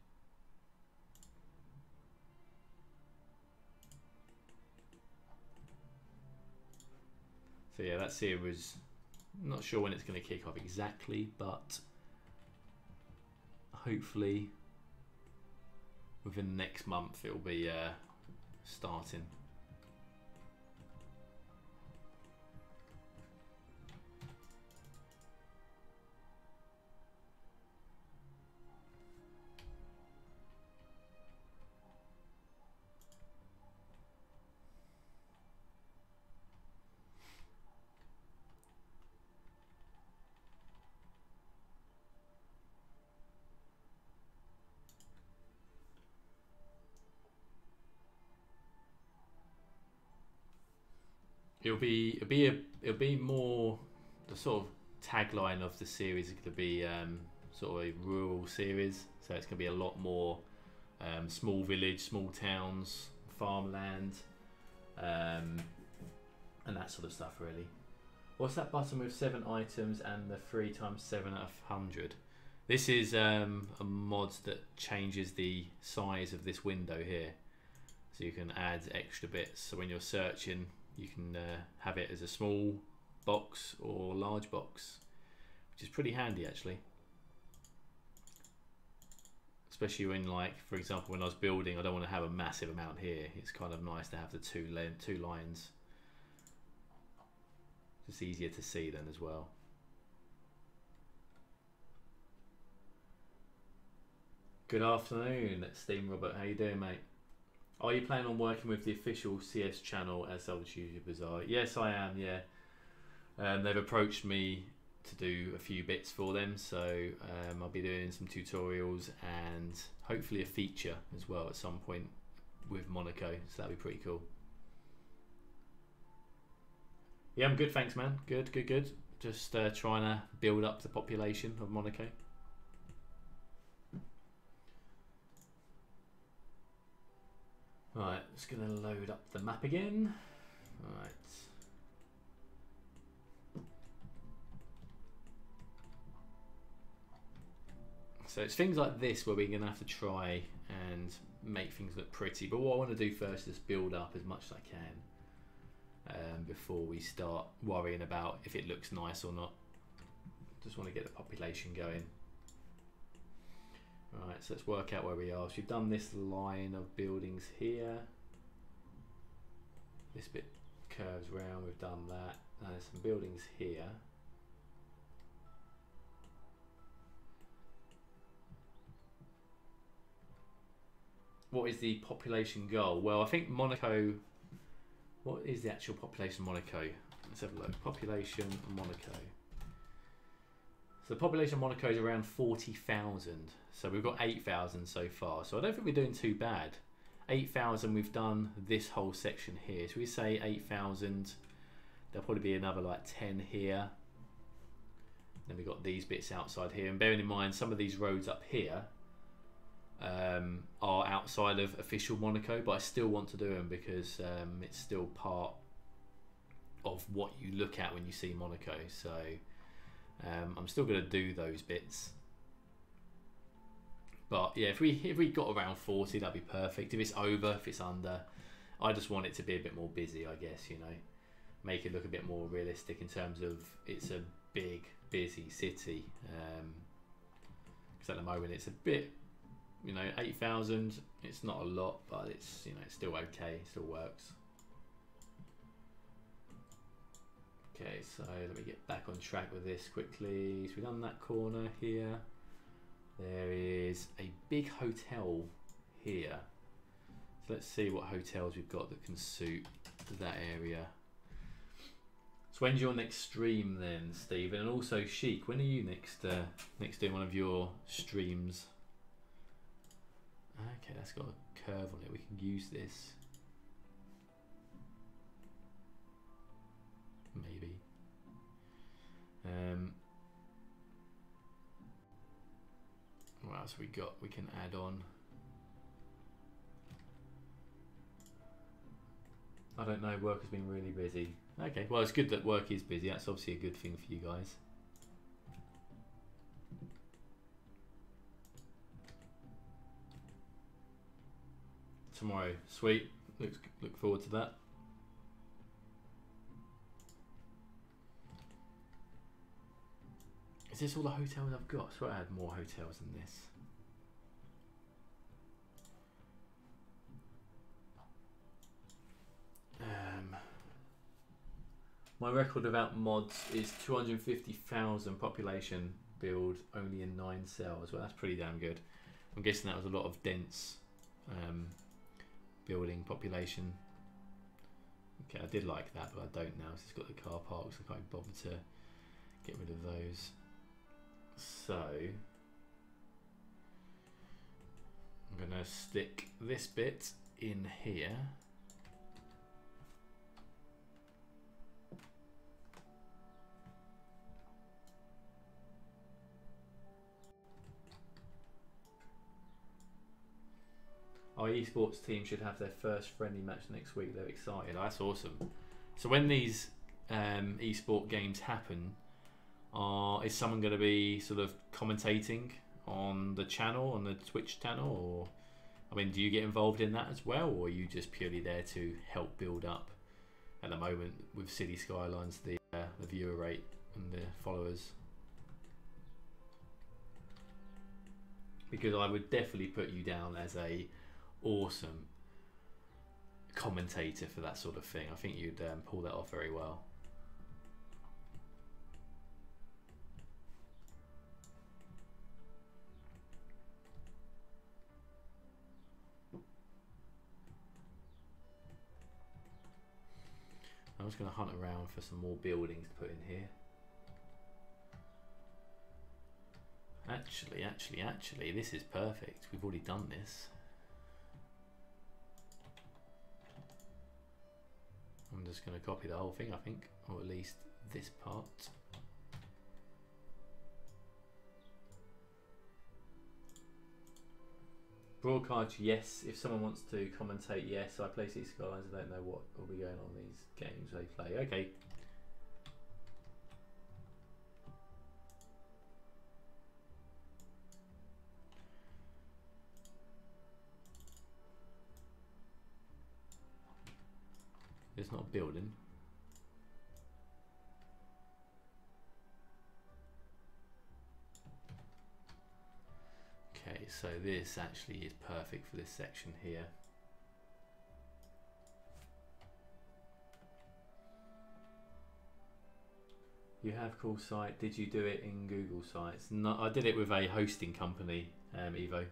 So yeah, that series, I'm not sure when it's going to kick off exactly, but hopefully within the next month it'll be starting. It'll be more the sort of tagline of the series is going to be sort of a rural series, so it's going to be a lot more small village, small towns, farmland, and that sort of stuff really. What's that button with 7 items and the 3 times 7 out of 100? This is a mod that changes the size of this window here. So you can add extra bits. So when you're searching, you can have it as a small box or large box, which is pretty handy actually. Especially when, like, for example, when I was building, I don't want to have a massive amount here. It's kind of nice to have the two lines. It's easier to see then as well. Good afternoon, Steam Robert. How you doing, mate? Are you planning on working with the official CS channel as other YouTubers are? Yes, I am. Yeah, they've approached me to do a few bits for them, so I'll be doing some tutorials and hopefully a feature as well at some point with Monaco. So that'd be pretty cool. Yeah, I'm good, thanks, man. Good, good, good. Just trying to build up the population of Monaco. Right, just gonna load up the map again. Right. So it's things like this where we're gonna have to try and make things look pretty. But what I want to do first is build up as much as I can before we start worrying about if it looks nice or not. Just want to get the population going. Right, so let's work out where we are. So we've done this line of buildings here. This bit curves round, we've done that. Now there's some buildings here. What is the population goal? Well, I think Monaco, what is the actual population of Monaco? Let's have a look. Population of Monaco. So the population of Monaco is around 40,000. So we've got 8,000 so far. So I don't think we're doing too bad. 8,000, we've done this whole section here. So we say 8,000, there'll probably be another like 10 here. Then we've got these bits outside here. And bearing in mind, some of these roads up here are outside of official Monaco, but I still want to do them because it's still part of what you look at when you see Monaco. So I'm still going to do those bits. But yeah, if we got around 40, that'd be perfect. If it's over, if it's under, I just want it to be a bit more busy, I guess, you know. Make it look a bit more realistic in terms of it's a big, busy city. Because at the moment it's a bit, you know, 8,000, it's not a lot, but it's, you know, it's still okay, it still works. Okay, so let me get back on track with this quickly. So we've done that corner here. There is a big hotel here. So let's see what hotels we've got that can suit that area. So when's your next stream then, Stephen? And also Chic, when are you next doing one of your streams? Okay, that's got a curve on it. We can use this. Maybe. What else have we got? We can add on. I don't know, work has been really busy. Okay, well it's good that work is busy. That's obviously a good thing for you guys. Tomorrow, sweet. Look forward to that. Is this all the hotels I've got? I swear I had more hotels than this. My record without mods is 250,000 population build only in 9 cells. Well, that's pretty damn good. I'm guessing that was a lot of dense building population. Okay, I did like that, but I don't now. So it's got the car parks. I can't bother to get rid of those. So I'm gonna stick this bit in here. Our esports team should have their first friendly match next week. They're excited. Oh, that's awesome. So when these esport games happen, is someone going to be sort of commentating on the channel, on the Twitch channel, or I mean, do you get involved in that as well, or are you just purely there to help build up at the moment with City Skylines the viewer rate and the followers? Because I would definitely put you down as a awesome commentator for that sort of thing. I think you'd pull that off very well. I'm just going to hunt around for some more buildings to put in here. Actually, this is perfect. We've already done this. I'm just going to copy the whole thing, I think, or at least this part. Broadcast, yes. If someone wants to commentate, yes. I play City Skylines. I don't know what will be going on in these games they play. Okay. It's not a building. Okay, so this actually is perfect for this section here. You have cool site. Did you do it in Google Sites? No, I did it with a hosting company, Evo.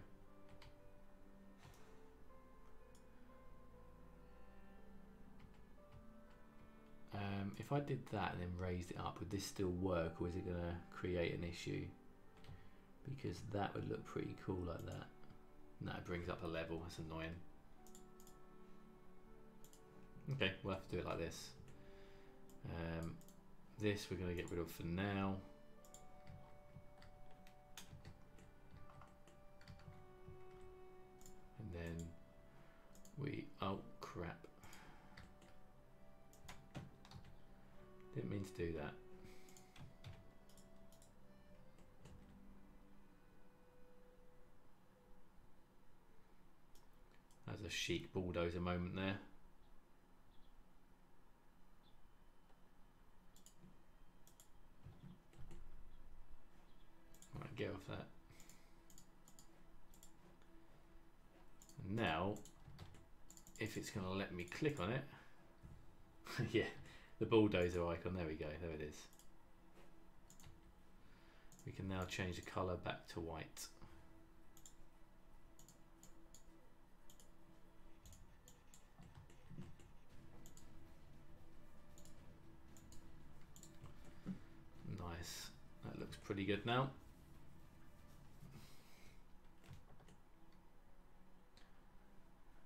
If I did that and then raised it up, would this still work, or is it going to create an issue? Because that would look pretty cool like that. No, it brings up a level. That's annoying. Okay, we'll have to do it like this. This we're going to get rid of for now. And then we... oh, crap. Didn't mean to do that. That's a chic bulldozer moment there. Right, get off that. And now, if it's going to let me click on it, yeah. The bulldozer icon, there we go, there it is. We can now change the colour back to white. Nice, that looks pretty good now.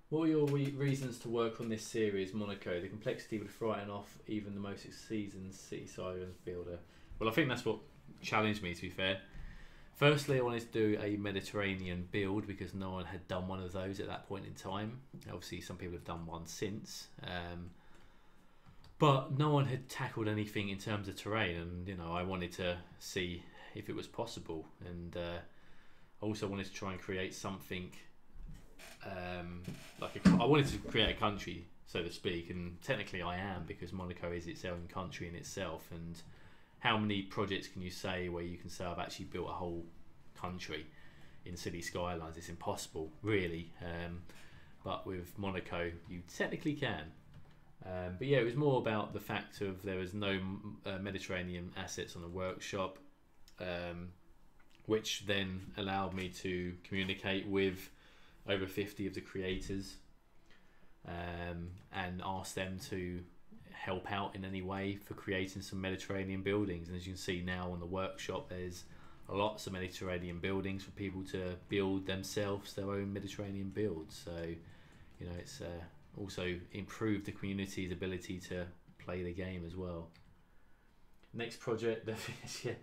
What were your reasons to work on this series, Monaco? The complexity would frighten off even the most seasoned City Skylines builder. Well, I think that's what challenged me, to be fair. Firstly, I wanted to do a Mediterranean build because no one had done one of those at that point in time. Obviously, some people have done one since. But no one had tackled anything in terms of terrain, and you know, I wanted to see if it was possible. And I also wanted to try and create something I wanted to create a country, so to speak, and technically I am, because Monaco is its own country in itself. And how many projects can you say where you can say I've actually built a whole country in City Skylines? It's impossible, really. But with Monaco, you technically can. But yeah, it was more about the fact of there was no Mediterranean assets on the workshop, which then allowed me to communicate with over 50 of the creators and ask them to help out in any way for creating some Mediterranean buildings. And as you can see now on the workshop, there's lots of Mediterranean buildings for people to build themselves their own Mediterranean builds. So, you know, it's also improved the community's ability to play the game as well. Next project, yeah.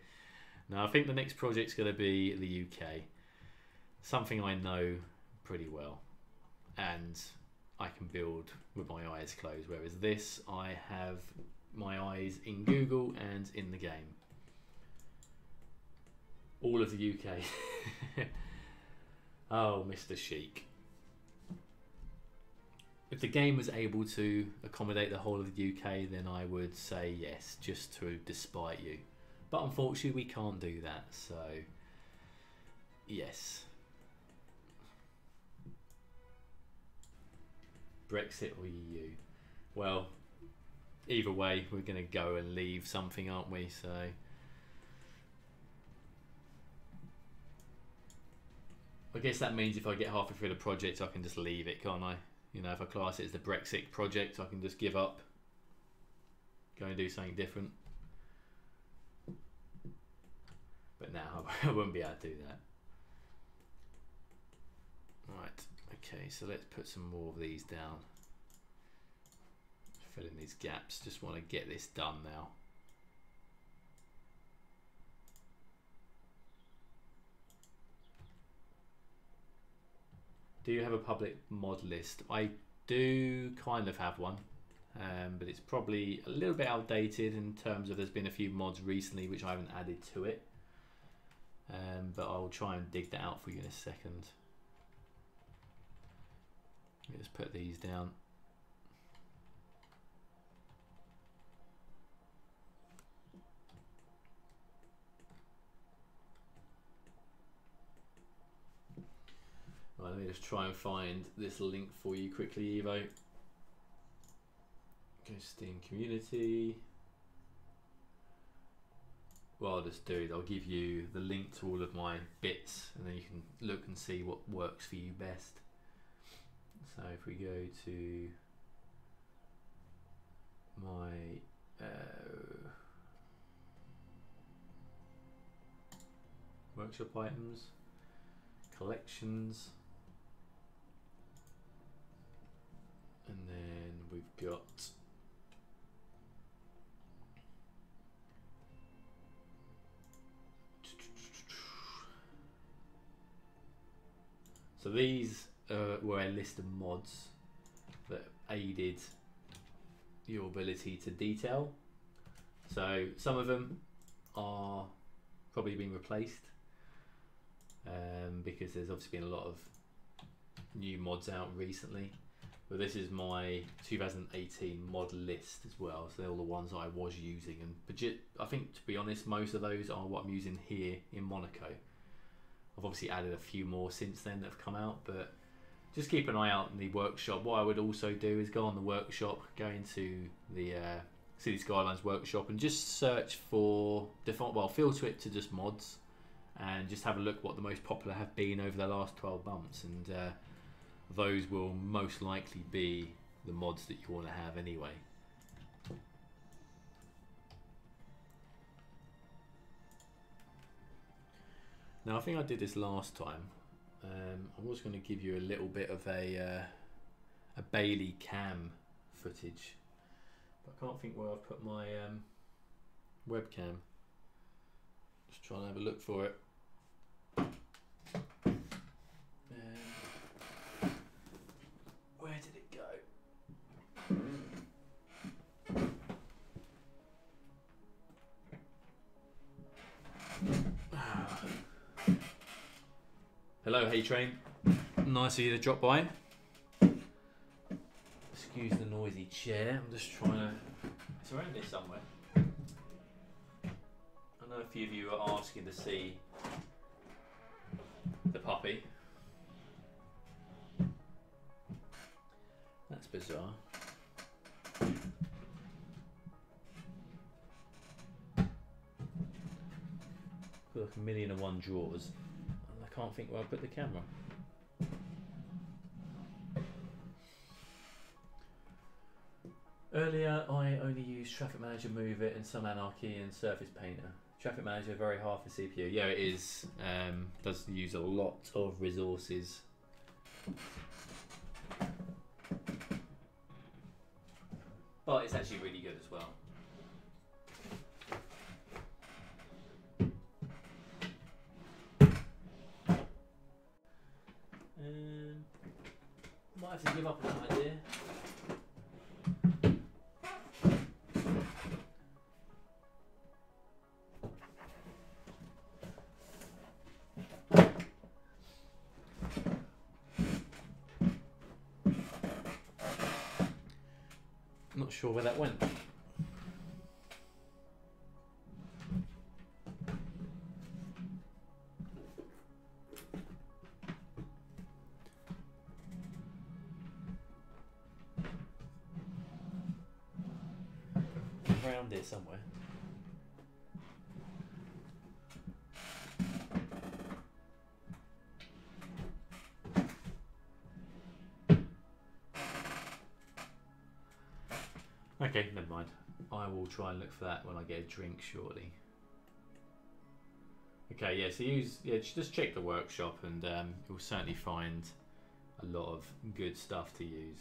No, I think the next project's going to be the UK. Something I know pretty well, and I can build with my eyes closed, whereas this, I have my eyes in Google and in the game. All of the UK. Oh, Mr. Sheik. If the game was able to accommodate the whole of the UK, then I would say yes, just to despite you. But unfortunately, we can't do that, so yes. Brexit or EU? Well, either way, we're going to go and leave something, aren't we? So I guess that means if I get halfway through the project, I can just leave it, can't I? You know, if I class it as the Brexit project, I can just give up, go and do something different. But now I won't be able to do that. Right, okay, so let's put some more of these down. Fill in these gaps, just want to get this done now. Do you have a public mod list? I do kind of have one, but it's probably a little bit outdated in terms of there's been a few mods recently which I haven't added to it. But I'll try and dig that out for you in a second. Let me just put these down. Right, let me just try and find this link for you quickly, Evo. Go Steam community. What I'll just do is I'll give you the link to all of my bits, and then you can look and see what works for you best. So if we go to my workshop items, collections, and then we've got so these were a list of mods that aided your ability to detail. So some of them are probably being replaced because there's obviously been a lot of new mods out recently. But this is my 2018 mod list as well, so they're all the ones that I was using, and I think, to be honest, most of those are what I'm using here in Monaco. I've obviously added a few more since then that have come out, but just keep an eye out in the workshop. What I would also do is go on the workshop, go into the City Skylines workshop and just search for default, well, filter it to just mods, and just have a look what the most popular have been over the last 12 months, and those will most likely be the mods that you want to have anyway. Now I think I did this last time. I was going to give you a little bit of a Bailey cam footage, but I can't think where I've put my webcam. Just trying to have a look for it. Where did it go? Hello, Hey Train. Nice of you to drop by. Excuse the noisy chair. I'm just trying to. It's around here somewhere. I know a few of you are asking to see the puppy. That's bizarre. Got like 1,000,001 drawers. I can't think where I put the camera. Earlier I only used Traffic Manager, Move It, and some Anarchy and Surface Painter. Traffic Manager very hard for CPU. Yeah, it is. Does use a lot of resources. But it's actually really good as well. Might have to give up on that idea. sure where that went. Around here somewhere. Okay, never mind. I will try and look for that when I get a drink shortly. Okay, yeah, so just check the workshop and you'll certainly find a lot of good stuff to use.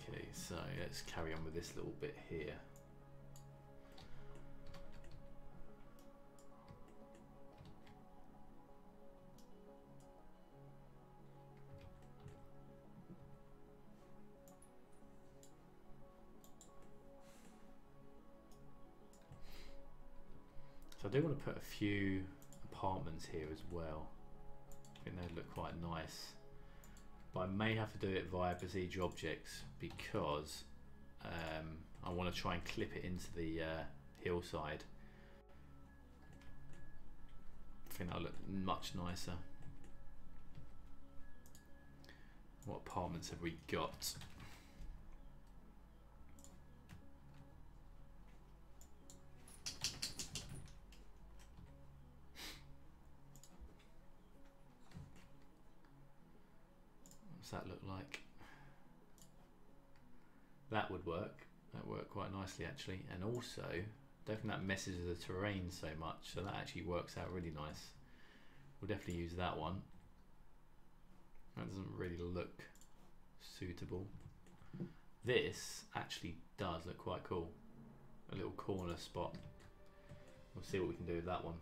Okay, so let's carry on with this little bit here. So I do want to put a few apartments here as well. I think they look quite nice. But I may have to do it via procedure objects because I want to try and clip it into the hillside. I think that'll look much nicer. What apartments have we got? What's that look like? That would work. That would work quite nicely actually, and also don't think that messes with the terrain so much, so that actually works out really nice. We'll definitely use that one. That doesn't really look suitable. This actually does look quite cool. A little corner spot. We'll see what we can do with that one.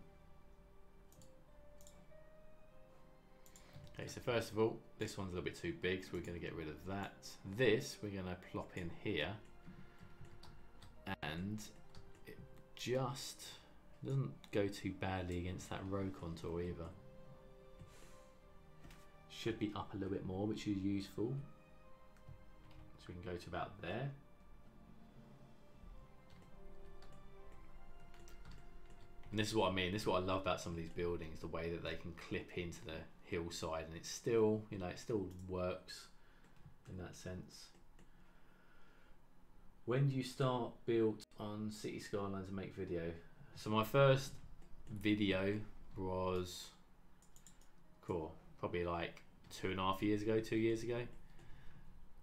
Okay, so first of all, this one's a little bit too big, so we're going to get rid of that. This we're going to plop in here, and it just doesn't go too badly against that row contour either. Should be up a little bit more, which is useful. So we can go to about there. And this is what I mean, this is what I love about some of these buildings, the way that they can clip into the hillside, and it's still, you know, it still works in that sense. When do you start build on City Skylines and make video? So my first video was cool, probably like 2.5 years ago, 2 years ago.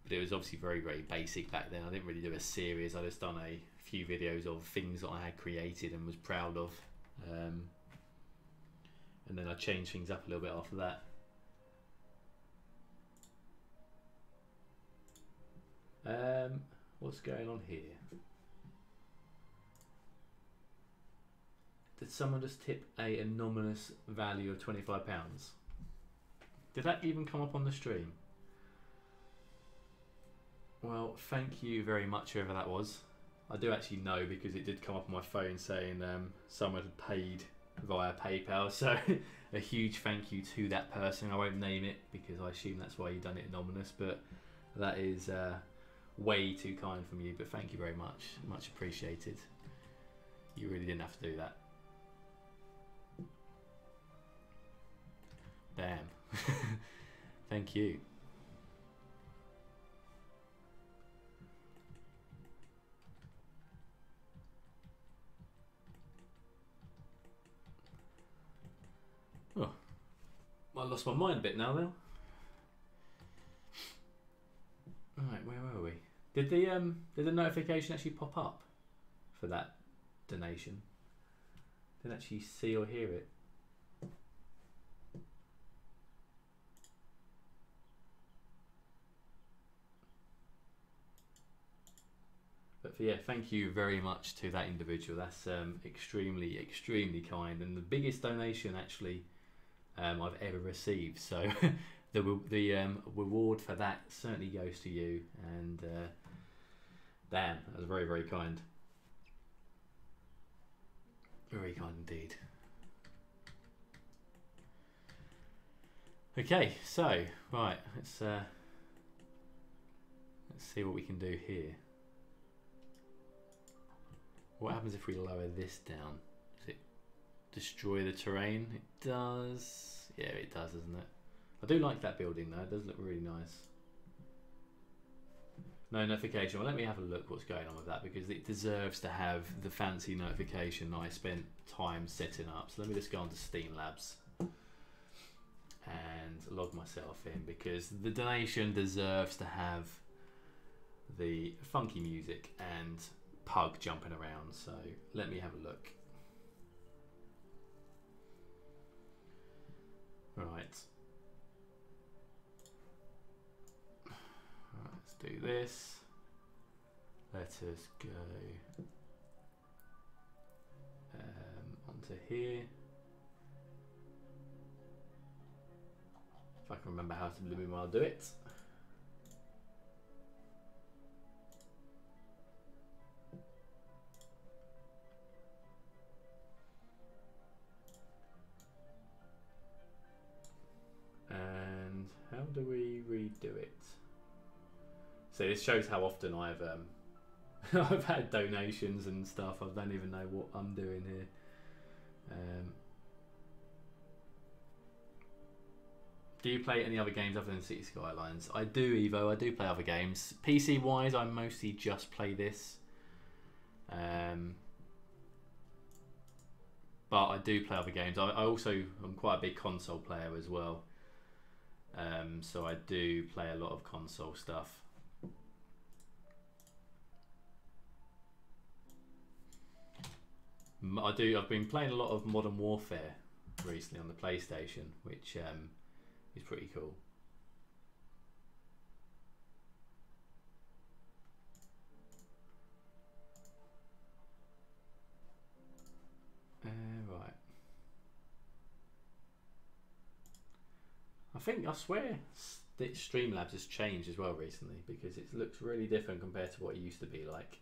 But it was obviously very, very basic back then. I didn't really do a series. I just done a few videos of things that I had created and was proud of. And then I changed things up a little bit after that. What's going on here? Did someone just tip a anonymous value of £25? Did that even come up on the stream? Well, thank you very much, whoever that was. I do actually know because it did come up on my phone saying someone had paid via PayPal, so a huge thank you to that person. I won't name it because I assume that's why you've done it anonymous, but that is way too kind from you, but thank you very much. Much appreciated. You really didn't have to do that. Damn. Thank you. Oh, I lost my mind a bit now though. Alright, where were we? Did the notification actually pop up for that donation? Didn't actually see or hear it. But yeah, thank you very much to that individual. That's extremely, extremely kind, and the biggest donation actually I've ever received. So the reward for that certainly goes to you, and damn, that was very, very kind. Very kind indeed. Okay, so right, let's see what we can do here. What happens if we lower this down? Does it destroy the terrain? It does. Yeah, it does, doesn't it? I do like that building though. It does look really nice. No notification. Well, let me have a look what's going on with that, because it deserves to have the fancy notification I spent time setting up. So let me just go on to Steam Labs and log myself in, because the donation deserves to have the funky music and Pug jumping around. So let me have a look. Right. Let's do this. Let us go onto here. If I can remember how to blooming well do it. And how do we redo it? So this shows how often I've I've had donations and stuff. I don't even know what I'm doing here. Do you play any other games other than City Skylines? I do, Evo. I do play other games. PC wise, I mostly just play this. But I do play other games. I'm quite a big console player as well. So I do play a lot of console stuff. I've been playing a lot of Modern Warfare recently on the PlayStation, which is pretty cool. Right. I swear that Streamlabs has changed as well recently, because it looks really different compared to what it used to be like.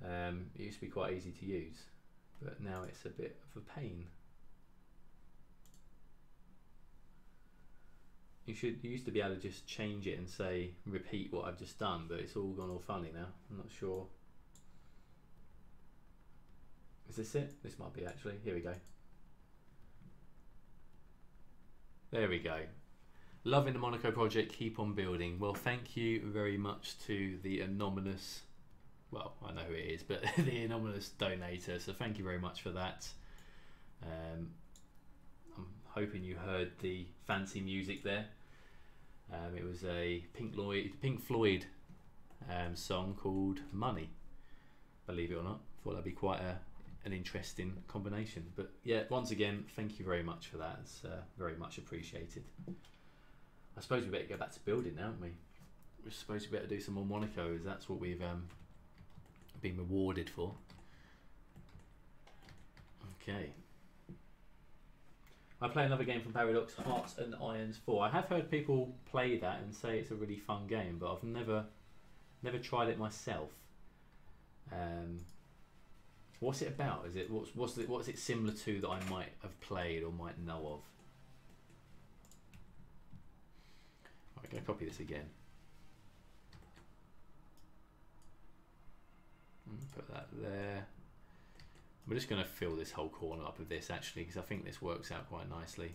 It used to be quite easy to use, but now it's a bit of a pain. You used to be able to just change it and say repeat what I've just done, but it's all gone all funny now. I'm not sure. Is this it? This might be actually. Here we go. There we go. Loving the Monaco project, keep on building. Well, thank you very much to the anonymous, well, I know who it is, but the anonymous donator. So thank you very much for that. I'm hoping you heard the fancy music there. It was a Pink Floyd song called Money, believe it or not. Thought that'd be quite an interesting combination. But yeah, once again, thank you very much for that. It's very much appreciated. I suppose we better go back to building now, aren't we? We're supposed to be able to do some more Monaco. That's what we've been rewarded for. Okay. I play another game from Paradox, Hearts and Irons 4. I have heard people play that and say it's a really fun game, but I've never tried it myself. What's it about? Is it what's it similar to that I might have played or might know of? I'm going to copy this again. Put that there. We're just going to fill this whole corner up with this actually, because I think this works out quite nicely.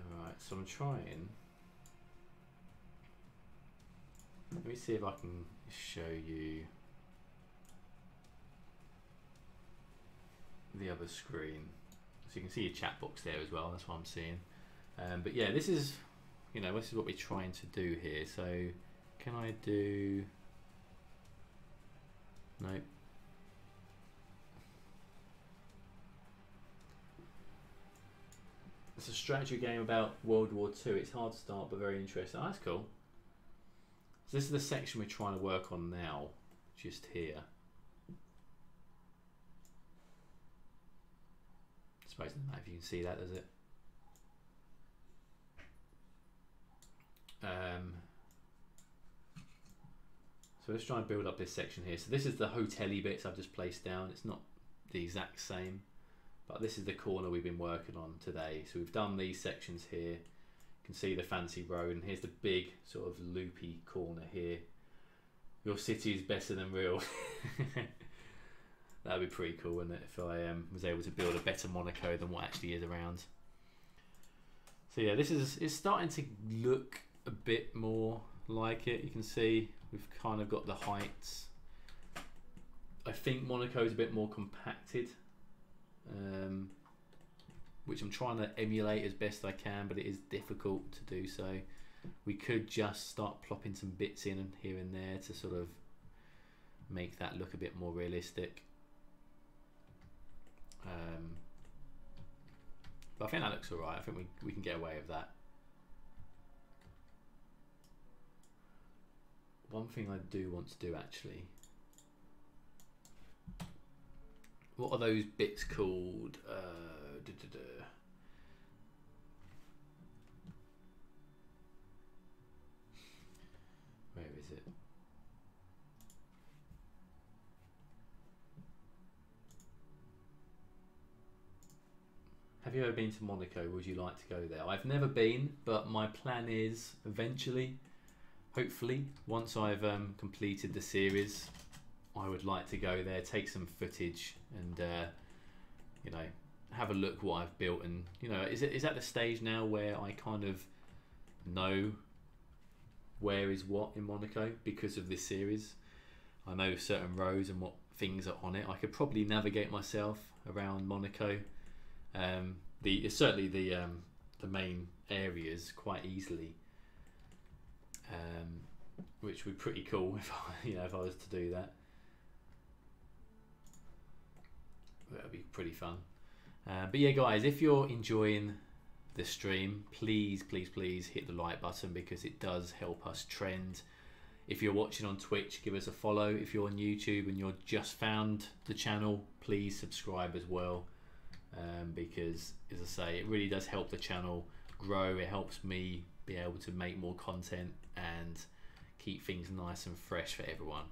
Right, so I'm trying. Let me see if I can show you the other screen. So you can see your chat box there as well, that's what I'm seeing. But yeah, this is, this is what we're trying to do here. So can I do, nope. It's a strategy game about World War II. It's hard to start, but very interesting. Oh, that's cool. So this is the section we're trying to work on now, just here. suppose it doesn't matter if you can see that, does it? So let's try and build up this section here. So this is the hotel-y bits I've just placed down. It's not the exact same, but this is the corner we've been working on today. So we've done these sections here. You can see the fancy road, and here's the big sort of loopy corner here. Your city is better than real. That'd be pretty cool, wouldn't it, if I was able to build a better Monaco than what actually is around. So yeah, it's starting to look a bit more like it. You can see we've kind of got the heights. I think Monaco is a bit more compacted, which I'm trying to emulate as best I can, but it is difficult to do so. We could just start plopping some bits in here and there to sort of make that look a bit more realistic. But I think that looks alright. I think we can get away with that. One thing I do want to do actually, what are those bits called? Where is it? Have you ever been to Monaco? Would you like to go there? I've never been, but my plan is eventually, hopefully, once I've completed the series, I would like to go there, take some footage, and you know, have a look what I've built. And you know, is at the stage now where I kind of know where is what in Monaco because of this series. I know certain roads and what things are on it. I could probably navigate myself around Monaco. Certainly the main areas quite easily, which would be pretty cool if I was to do that. That would be pretty fun. But yeah, guys, if you're enjoying the stream, please hit the like button, because it does help us trend. If you're watching on Twitch, give us a follow. If you're on YouTube and you're just found the channel, please subscribe as well. Because, as I say, it really does help the channel grow. It helps me be able to make more content and keep things nice and fresh for everyone.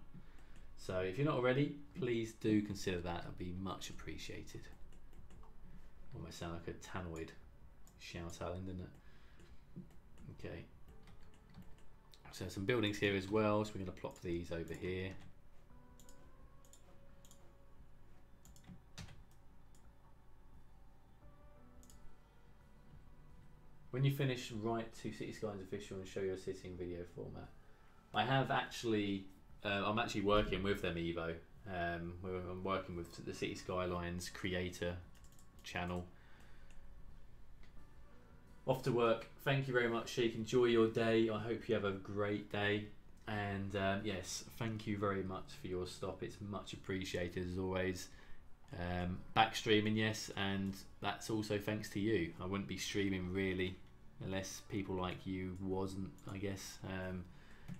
So if you're not already, please do consider that. That'd be much appreciated. Almost sound like a tannoid shout out, doesn't it? Okay. So some buildings here as well. So we're going to plop these over here. When you finish, write to City Skylines Official and show your city in video format. I have actually, I'm actually working with them, Evo. I'm working with the City Skylines creator channel. Off to work. Thank you very much, Sheik. Enjoy your day. I hope you have a great day. And yes, thank you very much for your stop. It's much appreciated as always. Back streaming, yes, and that's also thanks to you. I wouldn't be streaming really unless people like you wasn't, I guess.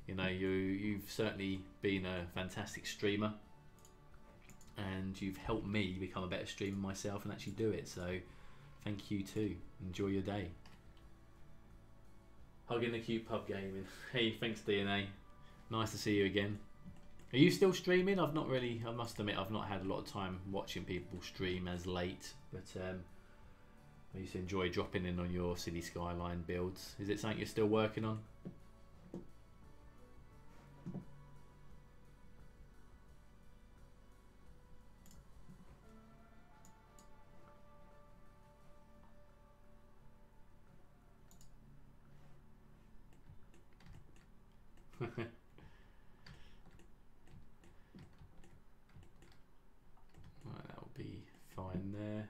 You know, you've certainly been a fantastic streamer, and you've helped me become a better streamer myself and actually do it. So thank you too. Enjoy your day. Hugging the cute pub gaming. Hey, thanks DNA. Nice to see you again. Are you still streaming? I've not really, I must admit, I've not had a lot of time watching people stream as late, but I used to enjoy dropping in on your City Skyline builds. Is it something you're still working on? Right, that'll be fine there.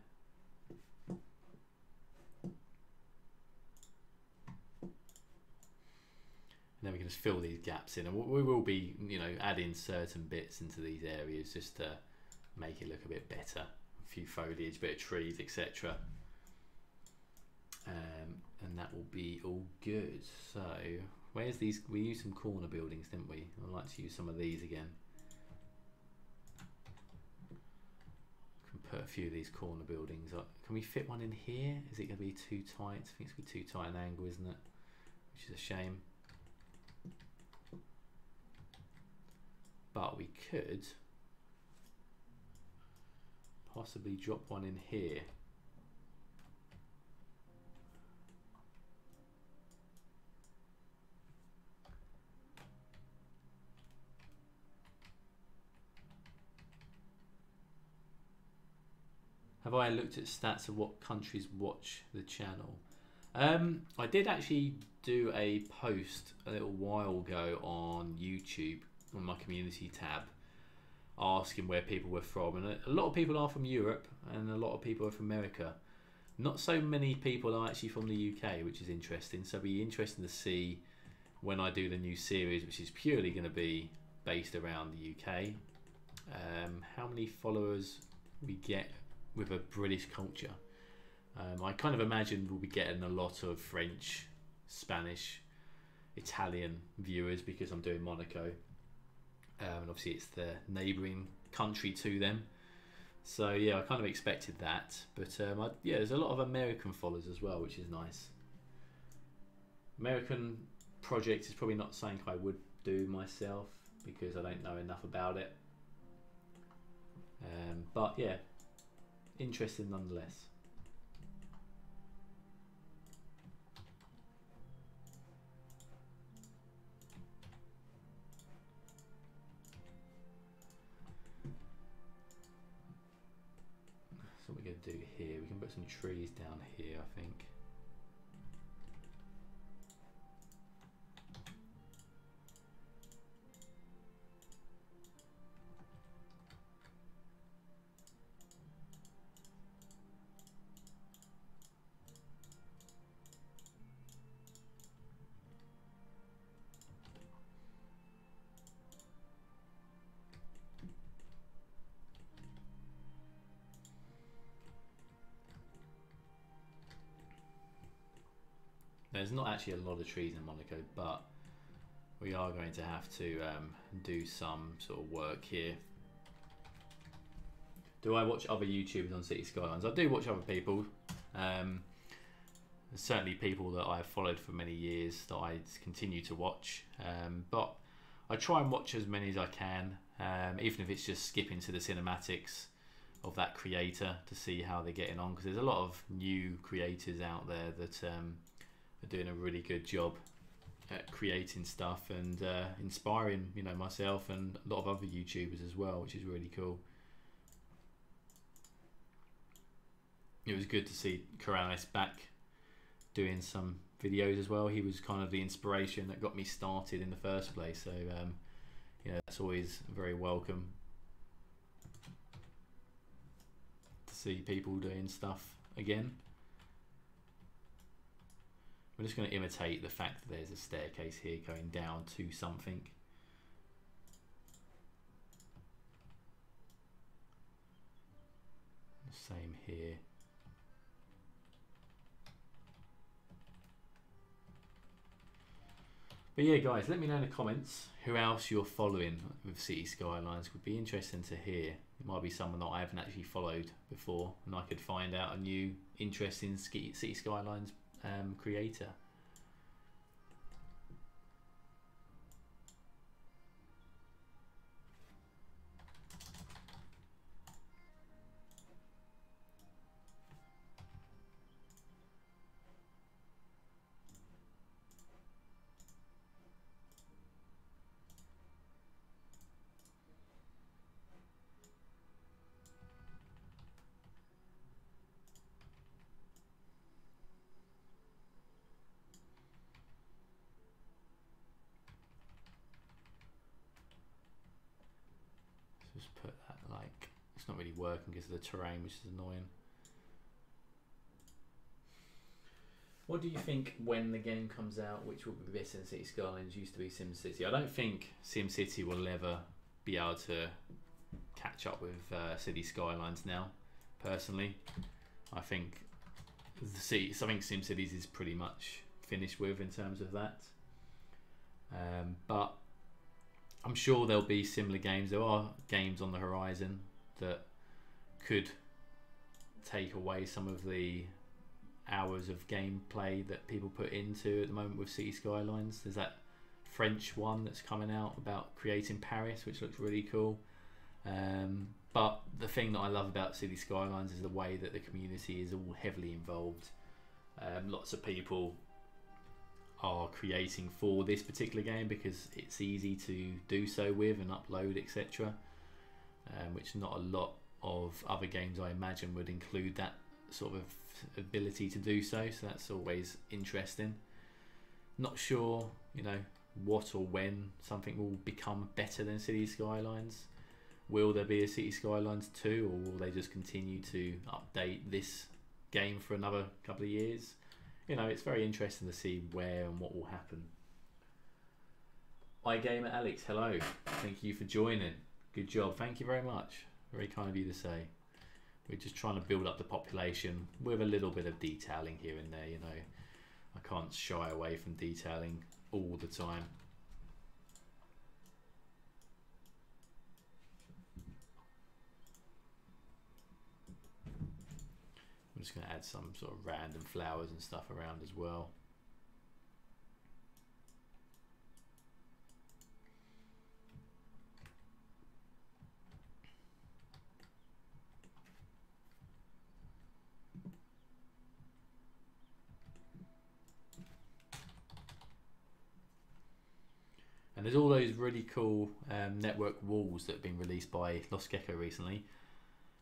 And then we can just fill these gaps in, and we will be, you know, adding certain bits into these areas just to make it look a bit better. A few foliage, bit of trees, etc. And that will be all good. So where's these? We used some corner buildings, didn't we? I'd like to use some of these again. put a few of these corner buildings up. Can we fit one in here? Is it going to be too tight? I think it's going to be too tight an angle, isn't it? Which is a shame. But we could possibly drop one in here. Have I looked at stats of what countries watch the channel? I did actually do a post a little while ago on YouTube on my community tab asking where people were from, and a lot of people are from Europe and a lot of people are from America. Not so many people are actually from the UK, which is interesting. So it'll be interesting to see when I do the new series, which is purely going to be based around the UK, how many followers we get with a British culture. I kind of imagine we'll be getting a lot of French, Spanish, Italian viewers because I'm doing Monaco, and obviously it's the neighbouring country to them. So yeah, I kind of expected that, but yeah, there's a lot of American followers as well, which is nice. American project is probably not something I would do myself because I don't know enough about it, but yeah, interesting nonetheless. So what we're going to do here, we can put some trees down here, I think. There's not actually a lot of trees in Monaco, but we are going to have to do some sort of work here. Do I watch other YouTubers on City Skylines? I do watch other people. There's certainly people that I've followed for many years that I continue to watch, but I try and watch as many as I can, even if it's just skipping to the cinematics of that creator to see how they're getting on, because there's a lot of new creators out there that are doing a really good job at creating stuff and inspiring, you know, myself and a lot of other YouTubers as well, which is really cool. It was good to see Skylines back doing some videos as well. He was kind of the inspiration that got me started in the first place, so you know, that's always very welcome to see people doing stuff again. I'm just going to imitate the fact that there's a staircase here going down to something. Same here. But yeah, guys, let me know in the comments who else you're following with City Skylines. Would be interesting to hear. It might be someone that I haven't actually followed before, and I could find out a new interesting City Skylines creator. Just put that, like, it's not really working because of the terrain, which is annoying. What do you think when the game comes out, which will be better than City Skylines? Used to be SimCity. I don't think SimCity will ever be able to catch up with City Skylines now, personally. I think SimCities is pretty much finished with in terms of that. But I'm sure there'll be similar games. There are games on the horizon that could take away some of the hours of gameplay that people put into at the moment with City Skylines. There's that French one that's coming out about creating Paris, which looks really cool. But the thing that I love about City Skylines is the way that the community is all heavily involved. Lots of people are creating for this particular game because it's easy to do so with and upload, etc. Which not a lot of other games, I imagine, would include that sort of ability to do so. So that's always interesting. Not sure, you know, what or when something will become better than City Skylines. Will there be a City Skylines 2, or will they just continue to update this game for another couple of years? You know, it's very interesting to see where and what will happen. iGamer Alex, hello. Thank you for joining. Good job. Thank you very much. Very kind of you to say. We're just trying to build up the population with a little bit of detailing here and there, you know. I can't shy away from detailing all the time. I'm just going to add some sort of random flowers and stuff around as well. And there's all those really cool network walls that have been released by Lost Gecko recently.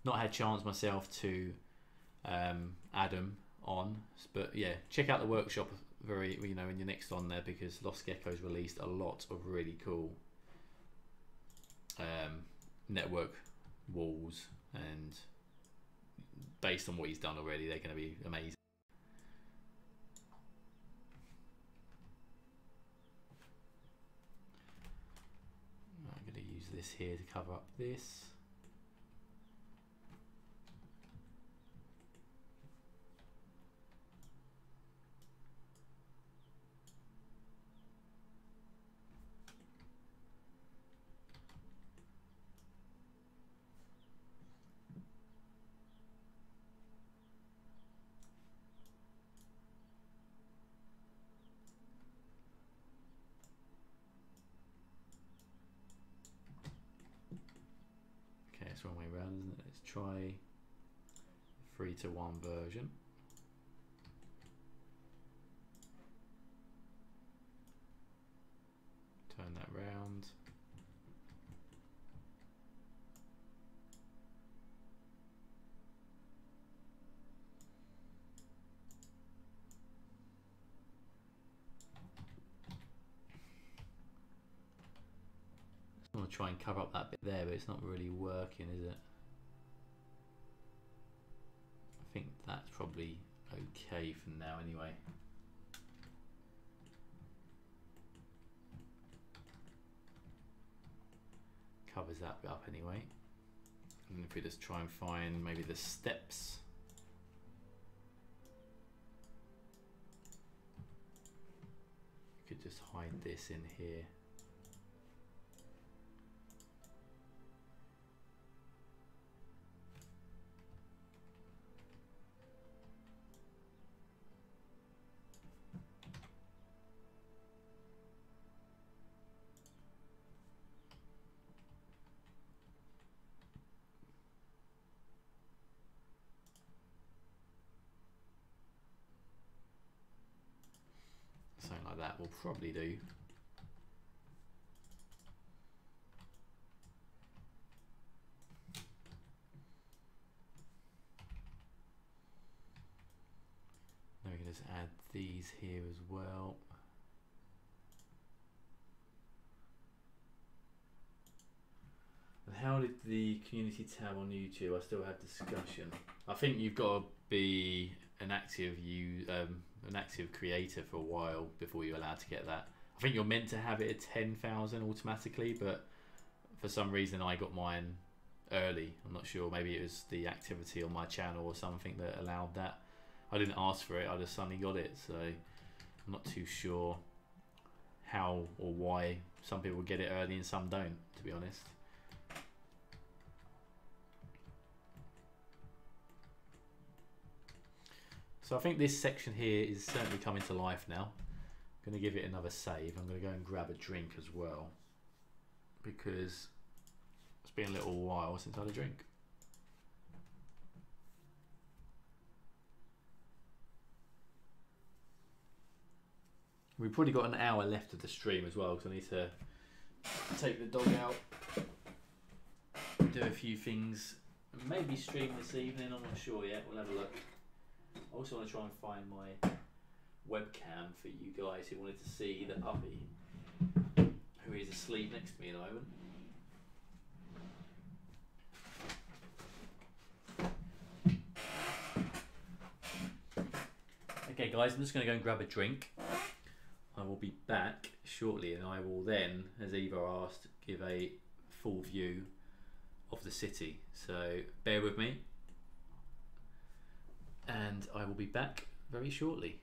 Not had a chance myself to add them on, but yeah, check out the workshop when you're next on there, because Lost Gecko's released a lot of really cool network walls, and based on what he's done already, they're going to be amazing. I'm going to use this here to cover up this. It's wrong way around, isn't it? Let's try 3-to-1 version. Turn that round. I want to try and cover up that bit there, but it's not really working, is it? I think that's probably okay for now anyway. Covers that bit up anyway. And if we just try and find maybe the steps. You could just hide this in here. Something like that will probably do. Now we can just add these here as well. And how did the community tab on YouTube? I still had discussion. I think you've got to be an active creator for a while before you're allowed to get that. I think you're meant to have it at 10,000 automatically, but for some reason I got mine early. I'm not sure, maybe it was the activity on my channel or something that allowed that. I didn't ask for it, I just suddenly got it, so I'm not too sure how or why some people get it early and some don't, to be honest. So I think this section here is certainly coming to life now. I'm going to give it another save. I'm going to go and grab a drink as well, because it's been a little while since I had a drink. We've probably got an hour left of the stream as well, because I need to take the dog out, do a few things, maybe stream this evening, I'm not sure yet, we'll have a look. I also want to try and find my webcam for you guys who wanted to see the puppy, who is asleep next to me at the moment. Okay guys, I'm just going to go and grab a drink. I will be back shortly, and I will then, as Eva asked, give a full view of the city. So bear with me, and I will be back very shortly.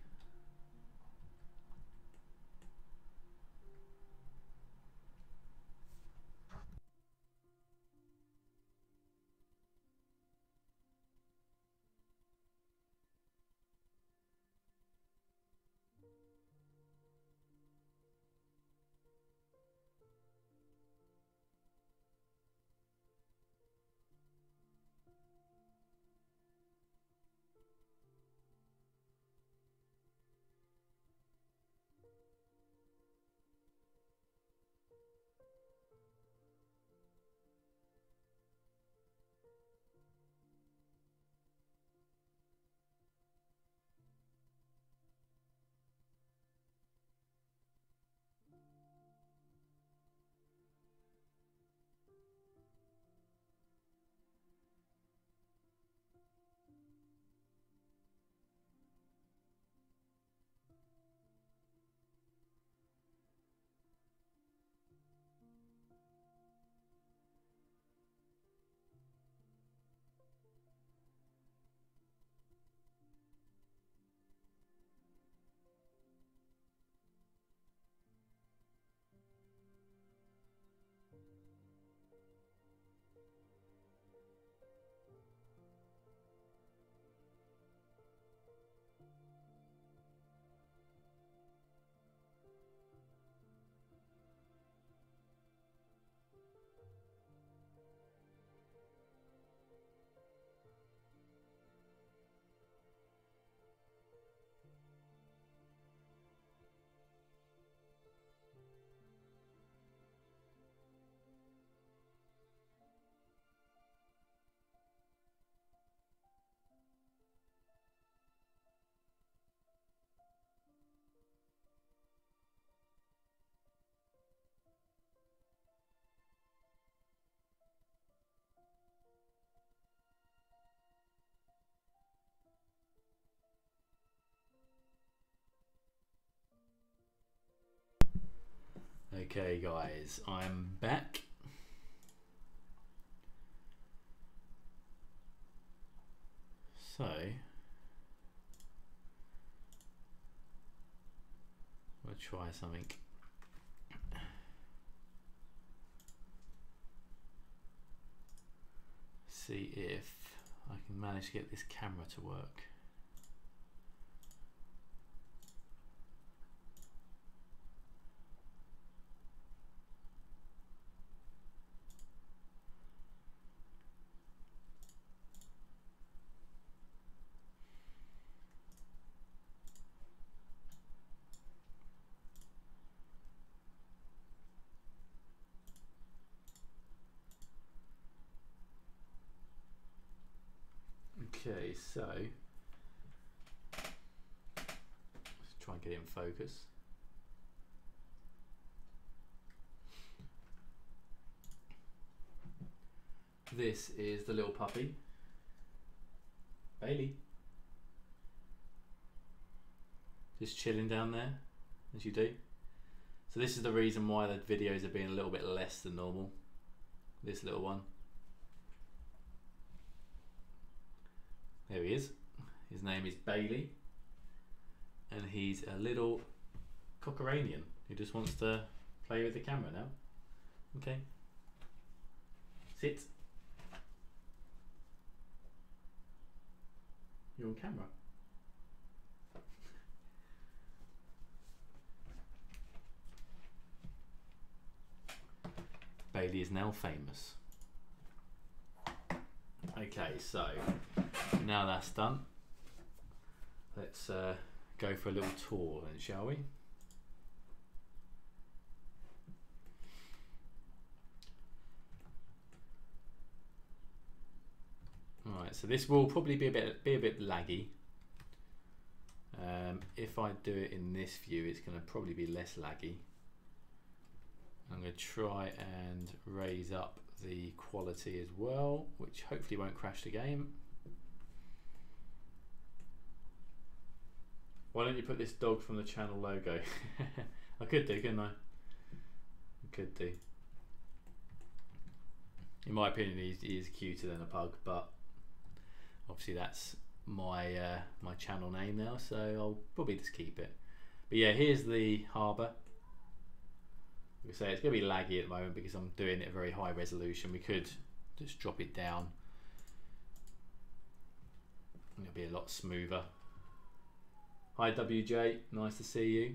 Okay guys, I'm back. So we'll try something. See if I can manage to get this camera to work. Okay, so let's try and get it in focus. This is the little puppy, Bailey, just chilling down there, as you do. So this is the reason why the videos are being a little bit less than normal. This little one. There he is. His name is Bailey, and he's a little Cockeranian who just wants to play with the camera now. Okay. Sit. You're on camera. Bailey is now famous. Okay, so now that's done, let's go for a little tour then, shall we? Alright, so this will probably be a bit laggy. If I do it in this view, it's going to probably be less laggy. I'm going to try and raise up the quality as well, which hopefully won't crash the game. Why don't you put this dog from the channel logo? I could do, couldn't I? I could do. In my opinion, he is cuter than a pug, but obviously that's my my channel name now, so I'll probably just keep it. But yeah, here's the harbour. We say it's going to be laggy at the moment because I'm doing it at very high resolution. We could just drop it down. It'll be a lot smoother. Hi WJ, nice to see you.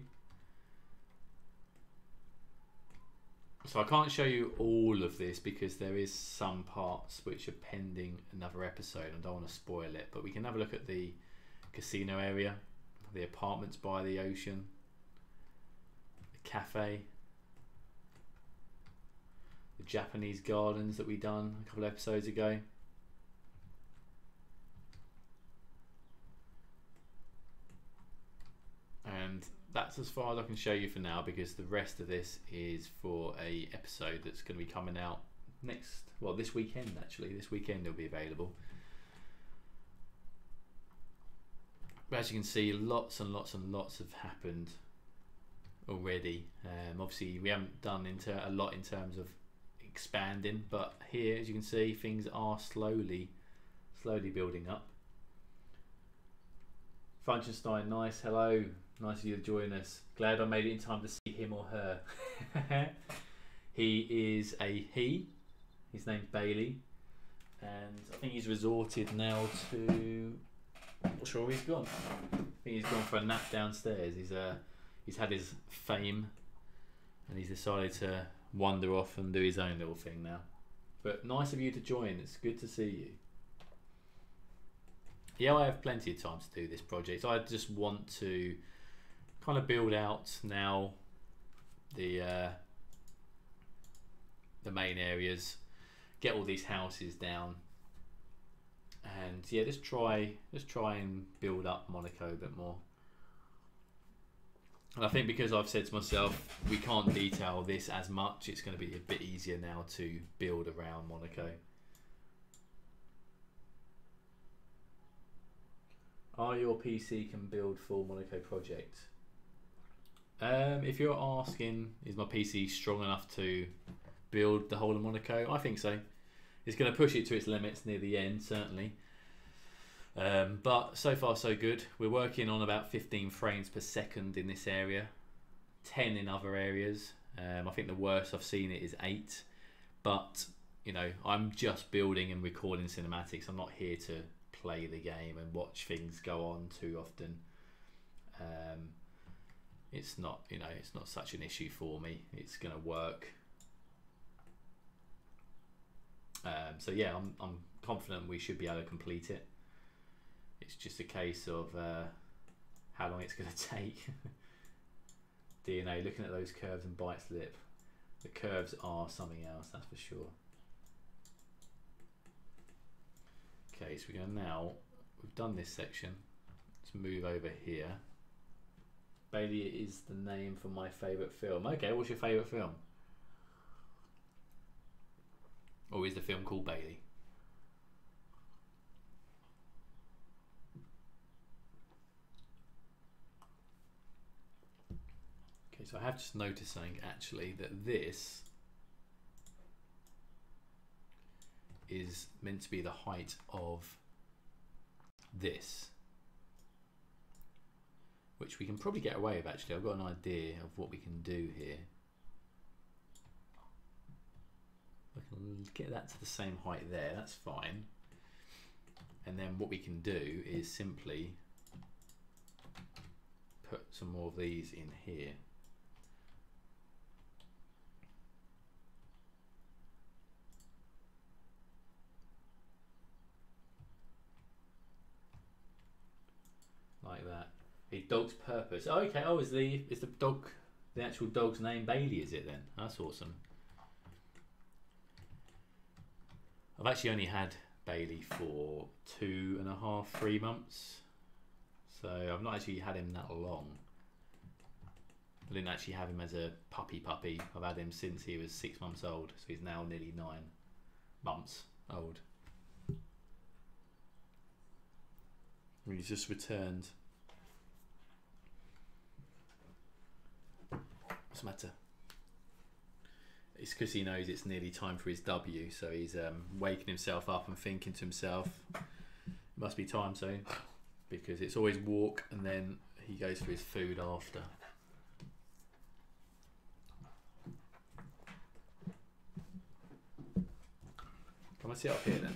So I can't show you all of this because there is some parts which are pending another episode. I don't want to spoil it, but we can have a look at the casino area, the apartments by the ocean, the cafe, the Japanese gardens that we done a couple of episodes ago. And that's as far as I can show you for now, because the rest of this is for a episode that's going to be coming out this weekend actually. This weekend it'll be available. But as you can see, lots and lots and lots have happened already. Obviously we haven't done a lot in terms of expanding, but here as you can see things are slowly building up. Frankenstein, nice, hello, nice of you to join us. Glad I made it in time to see him or her. He is a he, his name's Bailey, and I think he's resorted now to, I'm not sure where he's gone. I think he's gone for a nap downstairs. He's had his fame and he's decided to wander off and do his own little thing now. But nice of you to join, it's good to see you. Yeah, I have plenty of time to do this project. I just want to kind of build out now the main areas, get all these houses down, and yeah, just try and build up Monaco a bit more. And I think because I've said to myself we can't detail this as much, it's going to be a bit easier now to build around Monaco. Are your PC can build full Monaco project? If you're asking, is my PC strong enough to build the whole of Monaco? I think so. It's going to push it to its limits near the end, certainly. But so far so good. We're working on about 15 frames per second in this area, 10 in other areas. I think the worst I've seen it is 8. But, you know, I'm just building and recording cinematics. I'm not here to play the game and watch things go on too often. It's not, you know, it's not such an issue for me. It's going to work. So yeah, I'm confident we should be able to complete it. It's just a case of how long it's going to take. DNA, looking at those curves and bite slip, the curves are something else, that's for sure. Okay, so we're going to now, we've done this section, let's move over here. Bailey is the name for my favourite film. Okay, what's your favourite film? Or is the film called Bailey? Okay, so I have just noticed something actually, that this is meant to be the height of this, which we can probably get away with actually. I've got an idea of what we can do here. We can get that to the same height there, that's fine. And then what we can do is simply put some more of these in here. A dog's purpose. Oh, okay. Oh, is the dog the actual dog's name Bailey? Is it then? That's awesome. I've actually only had Bailey for 2.5, 3 months, so I've not actually had him that long. I didn't actually have him as a puppy. I've had him since he was 6 months old, so he's now nearly 9 months old. He's just returned. What's the matter? It's because he knows it's nearly time for his W, so he's waking himself up and thinking to himself, it must be time soon, because it's always walk and then he goes for his food after. Come and sit up here then.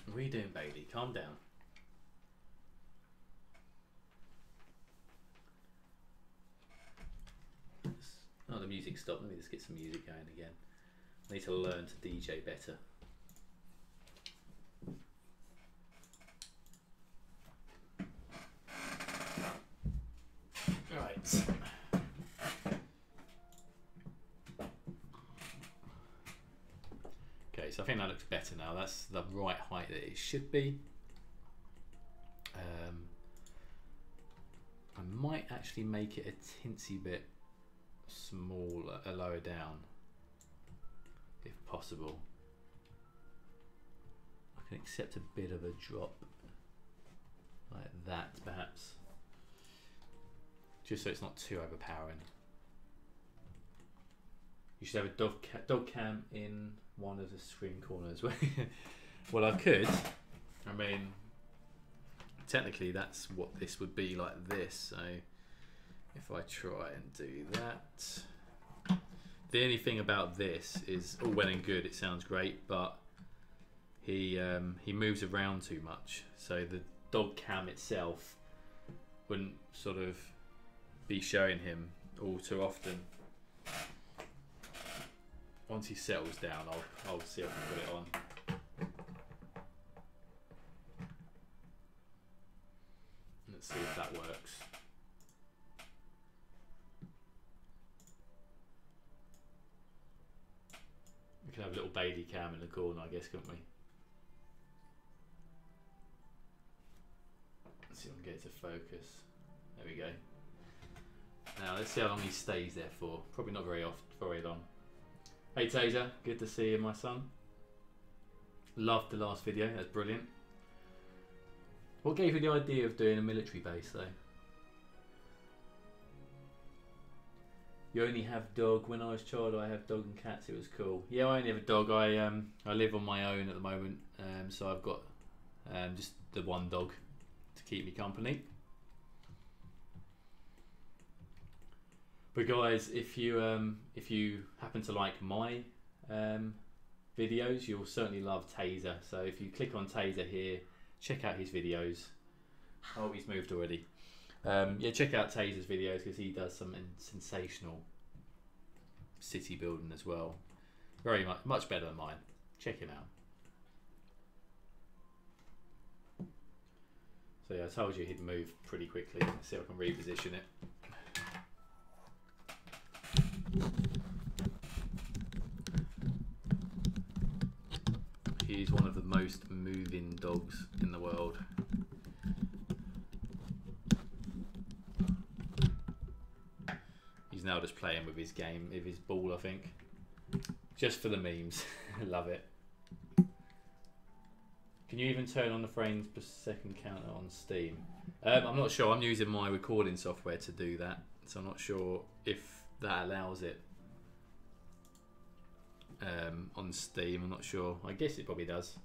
What are you doing, Bailey? Calm down. Oh, the music stopped. Let me just get some music going again. I need to learn to DJ better. Right. Okay, so I think that looks better now. That's the right height that it should be. I might actually make it a teensy bit smaller, lower down, if possible. I can accept a bit of a drop, like that perhaps, just so it's not too overpowering. You should have a dog cam in one of the screen corners. Well, I could. I mean, technically that's what this would be, like this. So if I try and do that, the only thing about this is, all well and good, it sounds great, but he moves around too much. So the dog cam itself wouldn't sort of be showing him all too often. Once he settles down, I'll see if I can put it on. Let's see if that works. We can have a little baby cam in the corner, I guess, couldn't we? Let's see if I can get it to focus. There we go. Now let's see how long he stays there for. Probably not very long. Hey Taser, good to see you, my son. Loved the last video, that's brilliant. What gave you the idea of doing a military base though? You only have dog. When I was a child I have dog and cats, it was cool. Yeah, I only have a dog. I live on my own at the moment, so I've got just the one dog to keep me company. But guys, if you happen to like my videos, you'll certainly love Taser. So if you click on Taser here, check out his videos. Oh, he's moved already. Yeah, check out Taser's videos because he does some sensational city building as well. Very much better than mine. Check him out. So yeah, I told you he'd move pretty quickly. Let's see if I can reposition it. He's one of the most moving dogs in the world. He's now just playing with his game, with his ball, I think. Just for the memes. Love it. Can you even turn on the frames per second counter on Steam? I'm not sure. I'm using my recording software to do that, so I'm not sure if that allows it on Steam. I'm not sure. I guess it probably does.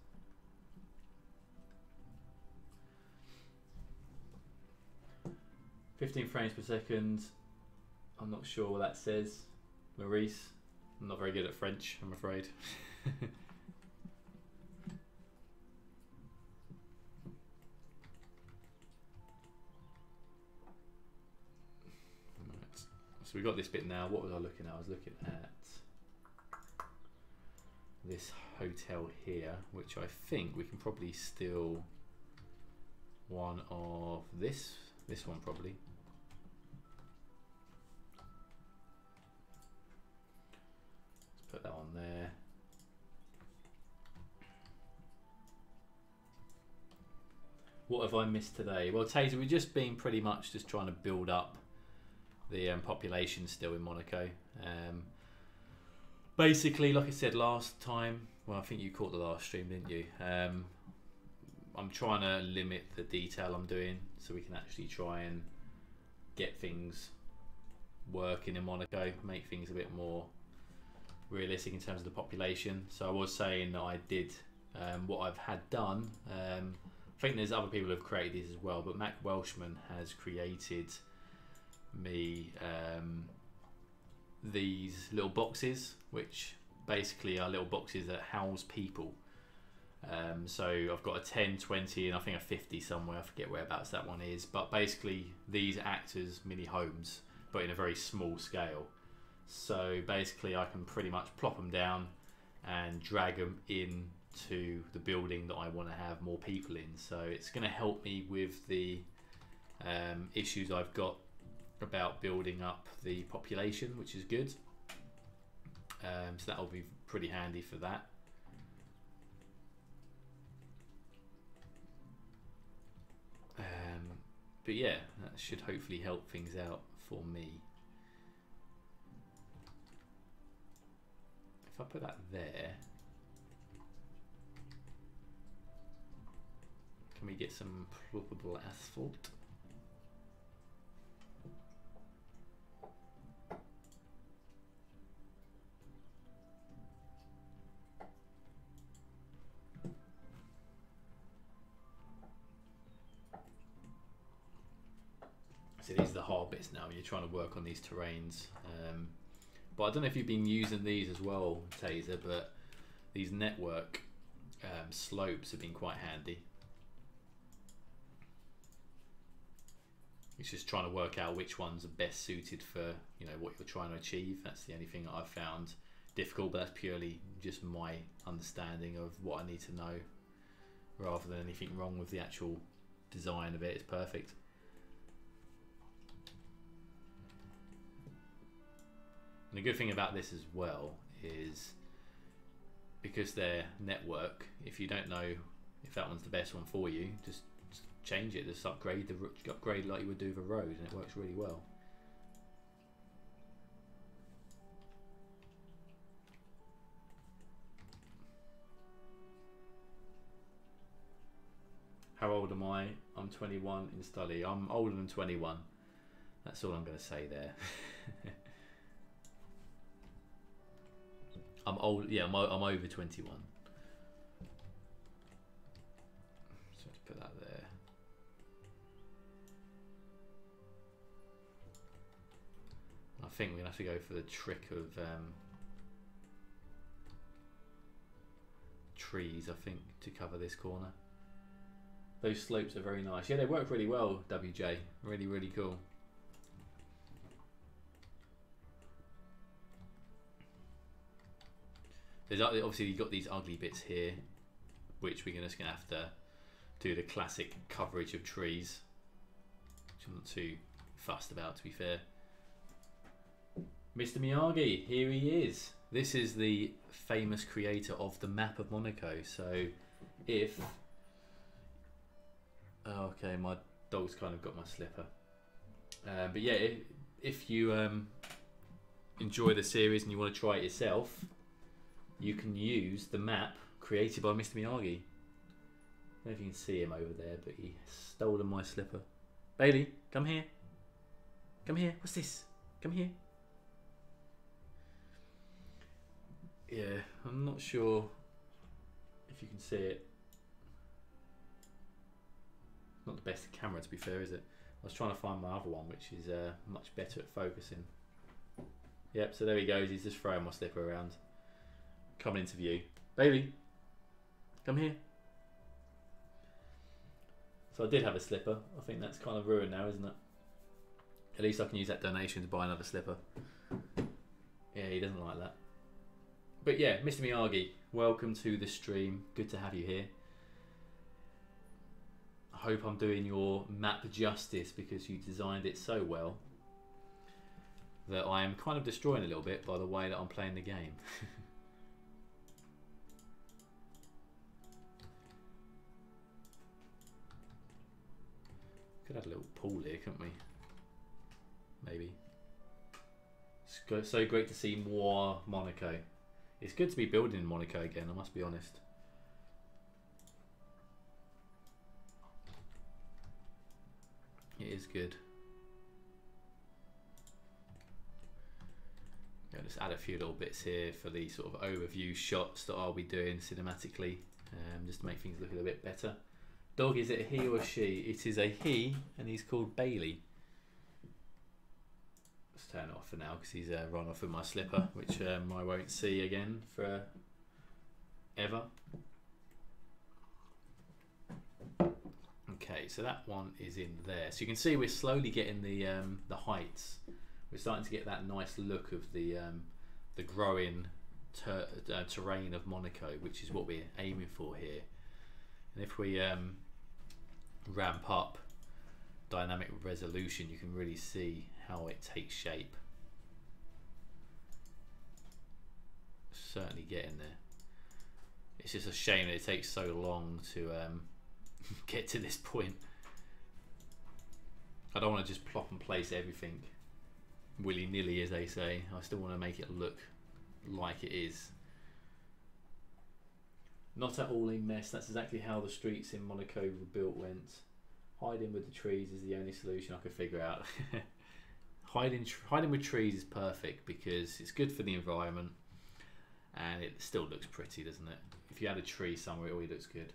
"15 frames per second. I'm not sure what that says. Maurice, I'm not very good at French, I'm afraid. So we got this bit now. What was I looking at? I was looking at this hotel here, which I think we can probably steal one of this one probably. Let's put that on there. What have I missed today? Well, Taser, we've just been pretty much just trying to build up the population still in Monaco. Basically, like I said last time, well, I think you caught the last stream, didn't you? I'm trying to limit the detail I'm doing so we can actually try and get things working in Monaco, make things a bit more realistic in terms of the population. So I was saying that I did what I've had done. I think there's other people who have created these as well, but Mac Welshman has created me these little boxes, which basically are little boxes that house people. So I've got a 10, 20 and I think a 50 somewhere, I forget whereabouts that one is, but basically these act as mini homes but in a very small scale. So basically I can pretty much plop them down and drag them into the building that I want to have more people in. So it's going to help me with the issues I've got about building up the population, which is good. So that'll be pretty handy for that. But yeah, that should hopefully help things out for me. If I put that there, can we get some ploppable asphalt? So these are the hard bits now when you're trying to work on these terrains. But I don't know if you've been using these as well, Taser, but these network slopes have been quite handy. It's just trying to work out which ones are best suited for, you know, what you're trying to achieve. That's the only thing that I've found difficult, but that's purely just my understanding of what I need to know rather than anything wrong with the actual design of it. It's perfect. And the good thing about this as well is because they're network, if you don't know if that one's the best one for you, just change it, just upgrade like you would do with a road, and it works really well. How old am I? I'm 21 in study. I'm older than 21. That's all I'm going to say there. I'm old. Yeah, I'm over 21. So let's put that there. I think we're gonna have to go for the trick of trees, I think, to cover this corner. Those slopes are very nice. Yeah, they work really well, WJ. Really, really cool. There's obviously you've got these ugly bits here, which we're just gonna have to do the classic coverage of trees, which I'm not too fussed about, to be fair. Mr. Miyagi, here he is. This is the famous creator of the map of Monaco. So if okay, my dog's kind of got my slipper. But yeah, if you enjoy the series and you want to try it yourself, you can use the map created by Mr. Miyagi. I don't know if you can see him over there, but he stolen my slipper. Bailey, come here. Come here. What's this? Come here. Yeah, I'm not sure if you can see it. Not the best camera, to be fair, is it? I was trying to find my other one, which is much better at focusing. Yep, so there he goes. He's just throwing my slipper around. Coming into view. Baby, come here. So I did have a slipper. I think that's kind of ruined now, isn't it? At least I can use that donation to buy another slipper. Yeah, he doesn't like that. But yeah, Mr. Miyagi, welcome to the stream. Good to have you here. I hope I'm doing your map justice because you designed it so well that I am kind of destroying a little bit by the way that I'm playing the game. Could have a little pool here, couldn't we? Maybe. It's so great to see more Monaco. It's good to be building in Monaco again, I must be honest. It is good. Yeah, just add a few little bits here for the sort of overview shots that I'll be doing cinematically, just to make things look a little bit better. Dog, is it a he or a she? It is a he, and he's called Bailey. Let's turn it off for now because he's run off with my slipper, which I won't see again for ever. Okay, so that one is in there. So you can see we're slowly getting the heights. We're starting to get that nice look of the growing terrain of Monaco, which is what we're aiming for here. And if we ramp up dynamic resolution, you can really see how it takes shape. Certainly getting there. It's just a shame that it takes so long to get to this point. I don't want to just plop and place everything willy-nilly, as they say. I still want to make it look like it is. Not at all a mess. That's exactly how the streets in Monaco rebuilt went. Hiding with the trees is the only solution I could figure out. Hiding with trees is perfect because it's good for the environment and it still looks pretty, doesn't it? If you add a tree somewhere, it always looks good.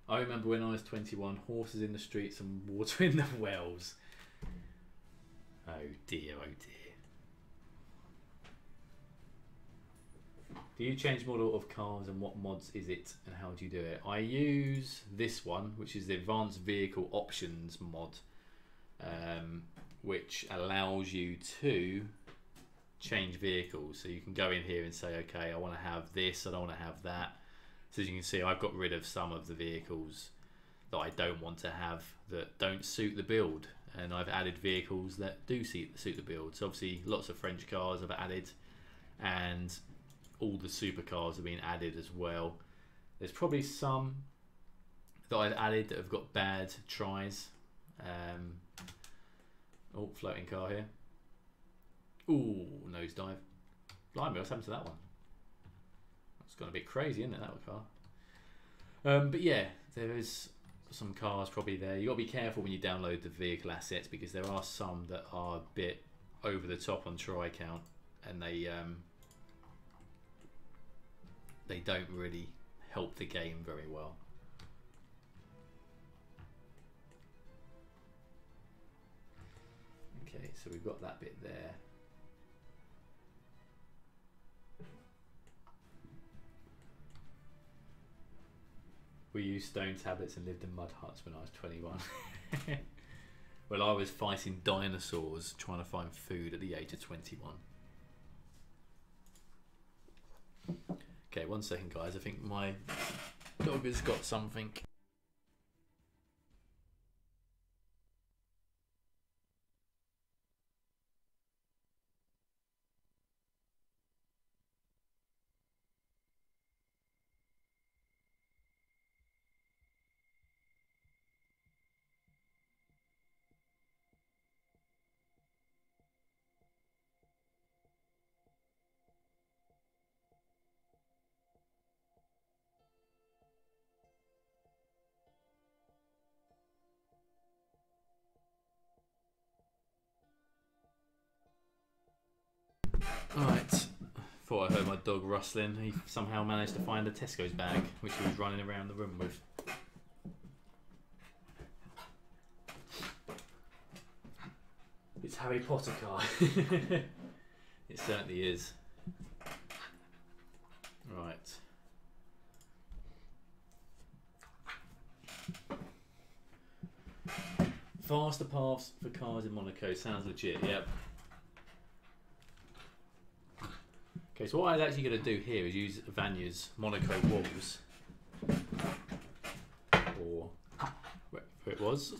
I remember when I was 21, horses in the streets and water in the wells. Oh dear, oh dear. Do you change model of cars and what mods is it and how do you do it? I use this one, which is the Advanced Vehicle Options mod, which allows you to change vehicles. So you can go in here and say, okay, I want to have this, I don't want to have that. So as you can see, I've got rid of some of the vehicles that I don't want to have that don't suit the build, and I've added vehicles that do suit the build. So obviously lots of French cars I've added, and all the supercars have been added as well. There's probably some that I've added that have got bad tries. Oh, floating car here. Ooh, nosedive. Blimey, what's happened to that one? It's gone a bit crazy, isn't it, that car? But yeah, there is some cars probably there. You've got to be careful when you download the vehicle assets because there are some that are a bit over the top on try count, and they don't really help the game very well. Okay, so we've got that bit there. We used stone tablets and lived in mud huts when I was 21. Well, I was fighting dinosaurs trying to find food at the age of 21. Okay, 1 second guys, I think my dog has got something. Right, thought I heard my dog rustling. He somehow managed to find a Tesco's bag, which he was running around the room with. It's Harry Potter car. It certainly is. Right. Faster paths for cars in Monaco. Sounds legit, yep. Okay, so what I'm actually going to do here is use Vanya's Monaco walls. Or where it was.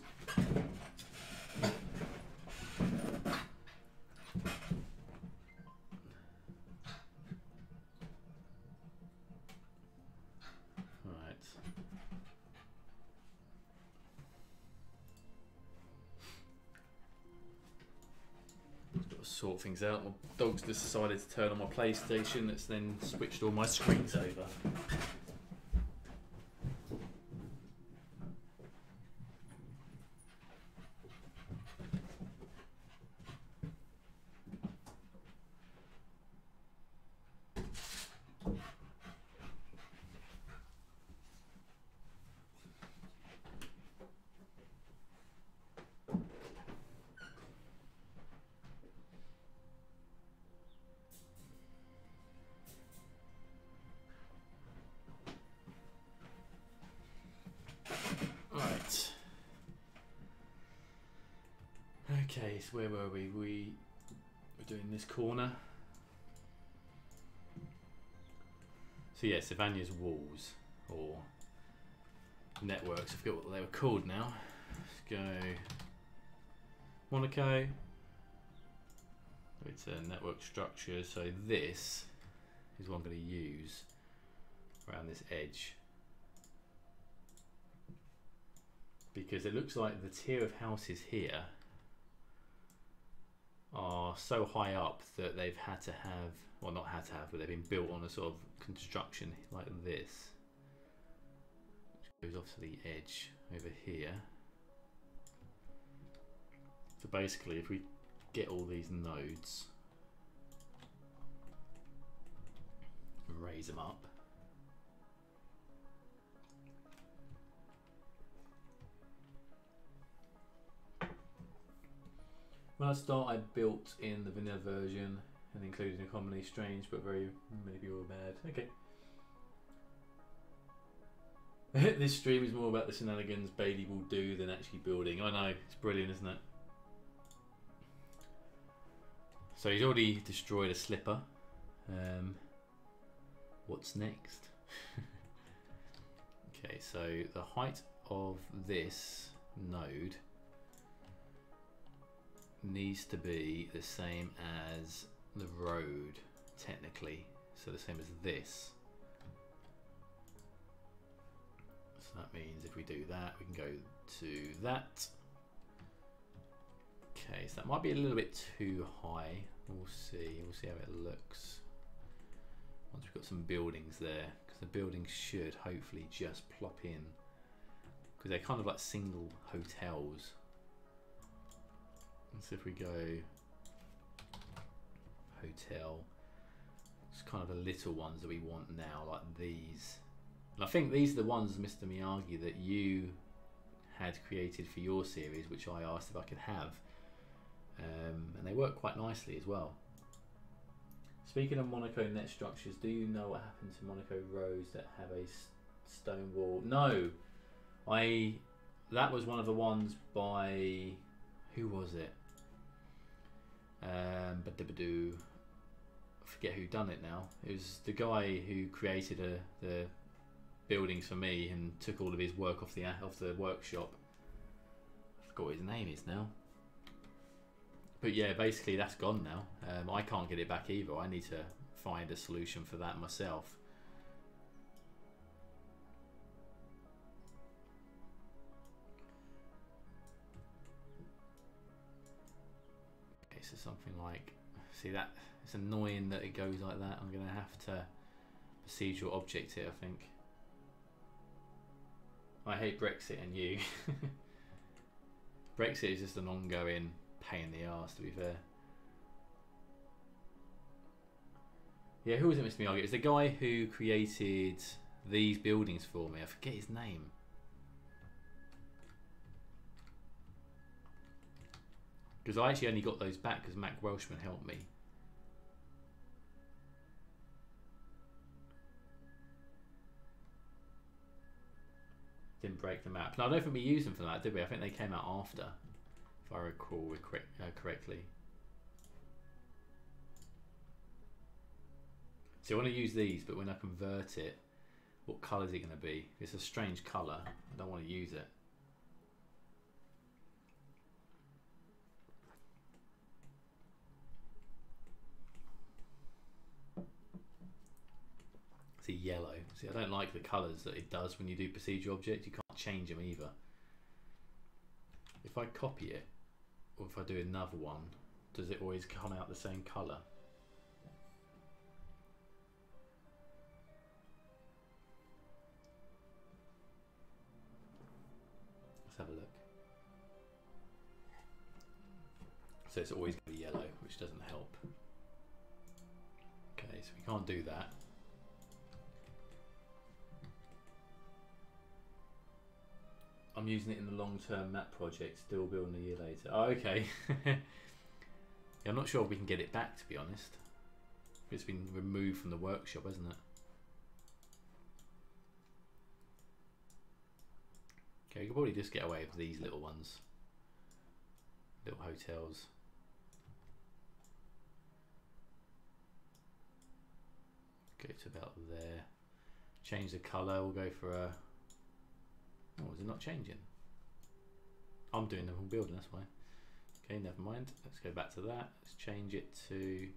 Sort things out. My dog's just decided to turn on my PlayStation. It's then switched all my screens over. Okay, so where were we? We were doing this corner. So yeah, Savannah's walls, or networks, I forget what they were called now. Let's go Monaco. It's a network structure, so this is what I'm going to use around this edge. Because it looks like the tier of houses here are so high up that they've had to have, well not had to have, but they've been built on a sort of construction like this, which goes off to the edge over here. So basically if we get all these nodes and raise them up, when I start, I built in the vanilla version and included a commonly strange but very many people were bad. Okay. This stream is more about the shenanigans Bailey will do than actually building. I know, it's brilliant, isn't it? So he's already destroyed a slipper. What's next? Okay, so the height of this node needs to be the same as the road, technically, so the same as this. So that means if we do that, we can go to that. Okay, so that might be a little bit too high. We'll see how it looks once we've got some buildings there, because the buildings should hopefully just plop in, because they're kind of like single hotels. Let's see if we go hotel. It's kind of the little ones that we want now, like these. And I think these are the ones, Mr. Miyagi, that you had created for your series, which I asked if I could have. And they work quite nicely as well. Speaking of Monaco net structures, do you know what happened to Monaco roads that have a stone wall? No, that was one of the ones by, who was it? I forget who done it now. It was the guy who created the buildings for me and took all of his work off the workshop. I forgot what his name is now. But yeah, basically that's gone now. I can't get it back either. I need to find a solution for that myself. Okay, so something like, see that, it's annoying that it goes like that. I'm gonna have to procedural object it, I think. I hate Brexit and you. Brexit is just an ongoing pain in the arse, to be fair. Yeah, who was it, Mr. Miyagi? It was the guy who created these buildings for me. I forget his name. Because I actually only got those back because Mac Welshman helped me. Didn't break them out. No, I don't think we used them for that, did we? I think they came out after. if I recall correctly. So I want to use these, but when I convert it, what colour is it going to be? It's a strange colour. I don't want to use it. See, yellow. See, I don't like the colours that it does when you do procedure object. You can't change them either. If I copy it, or if I do another one, does it always come out the same colour? Let's have a look. So it's always going to be yellow, which doesn't help. Okay, so we can't do that. I'm using it in the long-term map project, still building a year later. Oh, okay. Yeah, I'm not sure if we can get it back, to be honest. It's been removed from the workshop, hasn't it? Okay, we could probably just get away with these little ones. Little hotels. Go to about there. Change the colour, we'll go for a... Oh, is it not changing? I'm doing the whole building, that's why. Okay, never mind. Let's go back to that. Let's change it to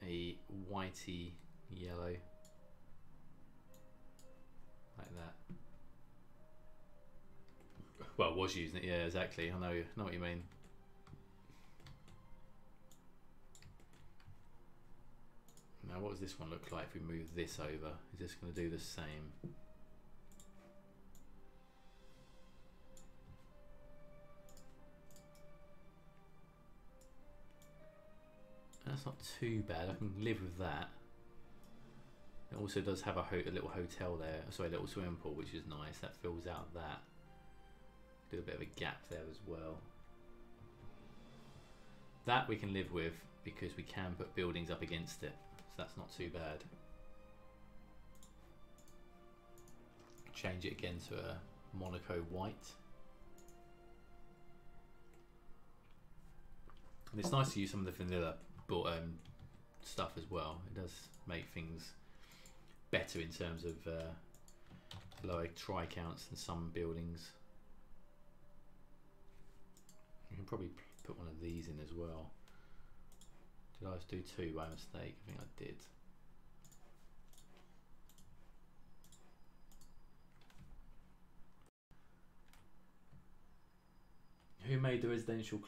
a whitey yellow. Like that. Well, I was using it, yeah, exactly. I know what you mean. Now, what does this one look like if we move this over? Is this going to do the same? That's not too bad. I can live with that. It also does have a little hotel there. Sorry, a little swimming pool, which is nice. That fills out that. Do a bit of a gap there as well. That we can live with because we can put buildings up against it. So that's not too bad. Change it again to a Monaco white. And it's nice to use some of the vanilla stuff as well. It does make things better in terms of lower try counts than some buildings. You can probably put one of these in as well. Did I just do two by mistake? I think I did. Who made the residential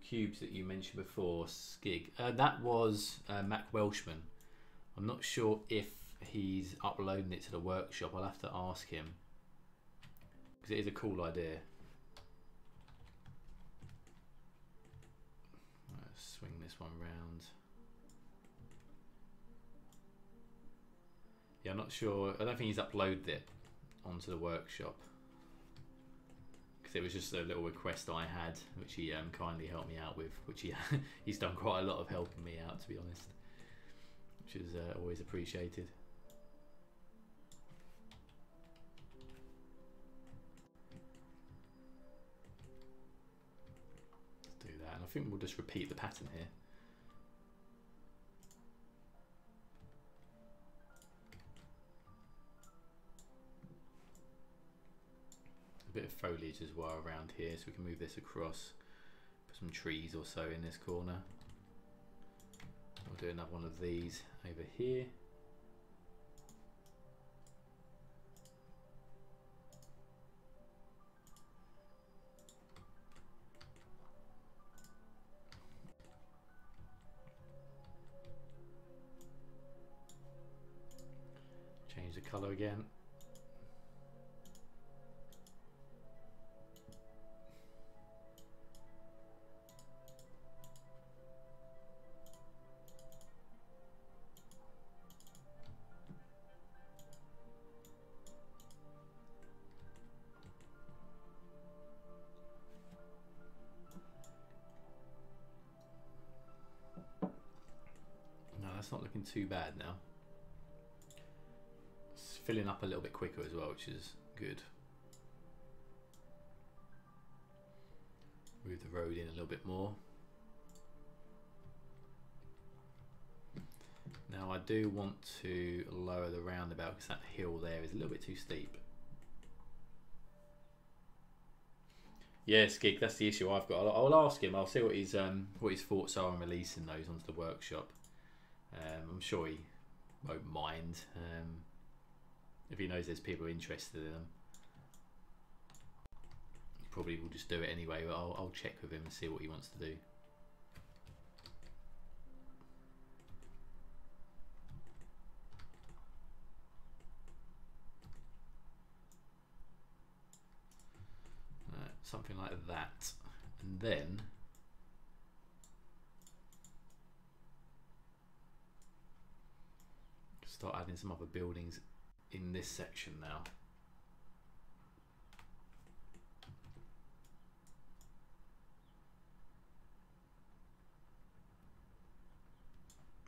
cubes that you mentioned before, Skig? That was Mac Welshman. I'm not sure if he's uploading it to the workshop. I'll have to ask him because it is a cool idea. Let's swing this one round. Yeah, I'm not sure. I don't think he's uploaded it onto the workshop. It was just a little request I had, which he kindly helped me out with, which he's done quite a lot of helping me out, to be honest, which is always appreciated. Let's do that, and I think we'll just repeat the pattern here. A bit of foliage as well around here, so we can move this across, put some trees or so in this corner. We'll do another one of these over here. Change the colour again. It's not looking too bad now. It's filling up a little bit quicker as well, which is good. Move the the road in a little bit more. Now I do want to lower the roundabout because that hill there is a little bit too steep. Yeah, Skig, that's the issue I've got. I'll ask him. I'll see what his thoughts are on releasing those onto the workshop. I'm sure he won't mind if he knows there's people interested in them. He probably will just do it anyway. But I'll check with him and see what he wants to do. Something like that, and then start adding some other buildings in this section now.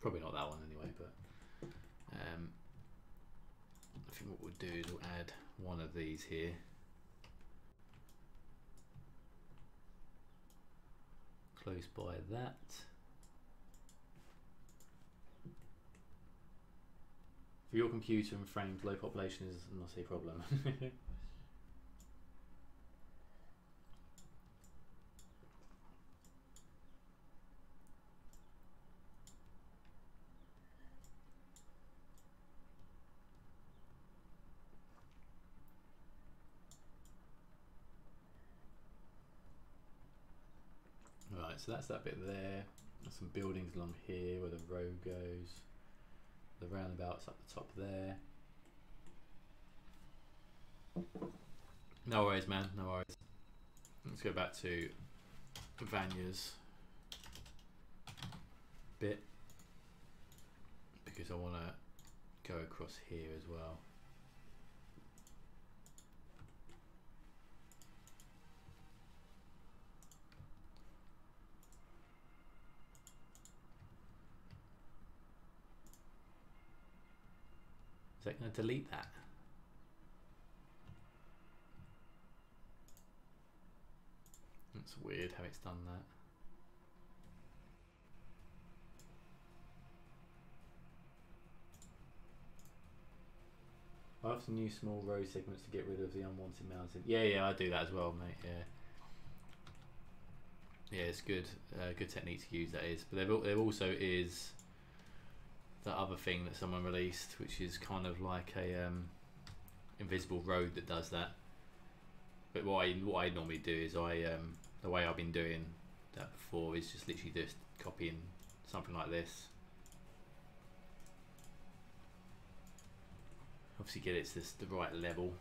Probably not that one anyway, but I think what we'll do is we'll add one of these here. Close by that. For your computer and frames, low population is not a problem. Right, so that's that bit there. There's some buildings along here where the road goes. The roundabout's up the top there. No worries, man, no worries. Let's go back to Vanya's bit because I want to go across here as well. Is that going to delete that? That's weird how it's done that. I often use small road segments to get rid of the unwanted mountain. Yeah, I do that as well, mate. Yeah, it's good. Good technique to use, that is. But there also is that other thing that someone released, which is kind of like a invisible road that does that. But what I normally do is the way I've been doing that before is just literally just copying something like this. Obviously get it to the right level.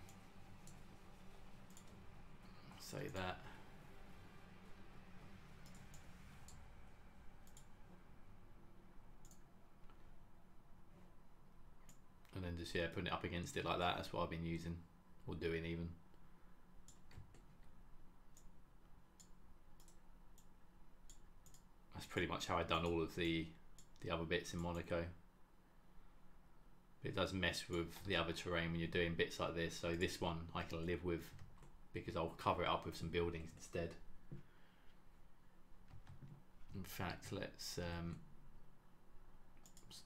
Say that. And then just, yeah, putting it up against it like that. That's what I've been using, or doing even. That's pretty much how I've done all of the other bits in Monaco. It does mess with the other terrain when you're doing bits like this. So this one I can live with because I'll cover it up with some buildings instead. In fact, let's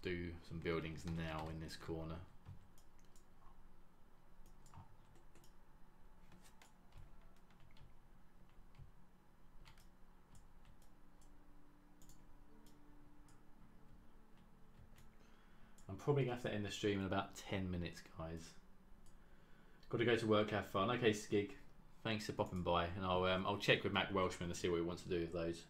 do some buildings now in this corner. I'm probably going to have to end the stream in about 10 minutes, guys. Got to go to work, have fun. Okay, Skig, thanks for popping by, and I'll check with Mac Welshman to see what he wants to do with those.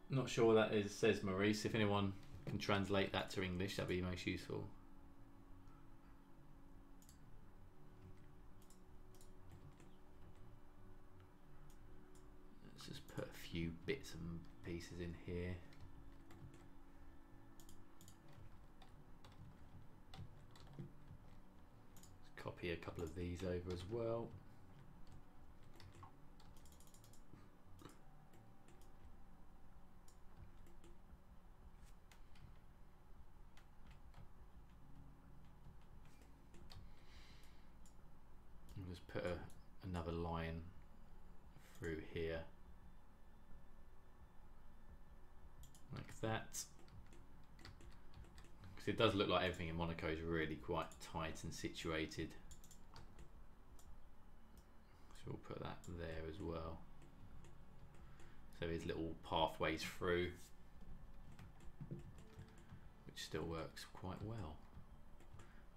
Not sure what that is, says Maurice. If anyone can translate that to English, that'd be most useful. Let's just put a few bits and pieces in here. Let's copy a couple of these over as well. Just put another line through here like that, because it does look like everything in Monaco is really quite tight and situated, so we'll put that there as well, so there's little pathways through, which still works quite well.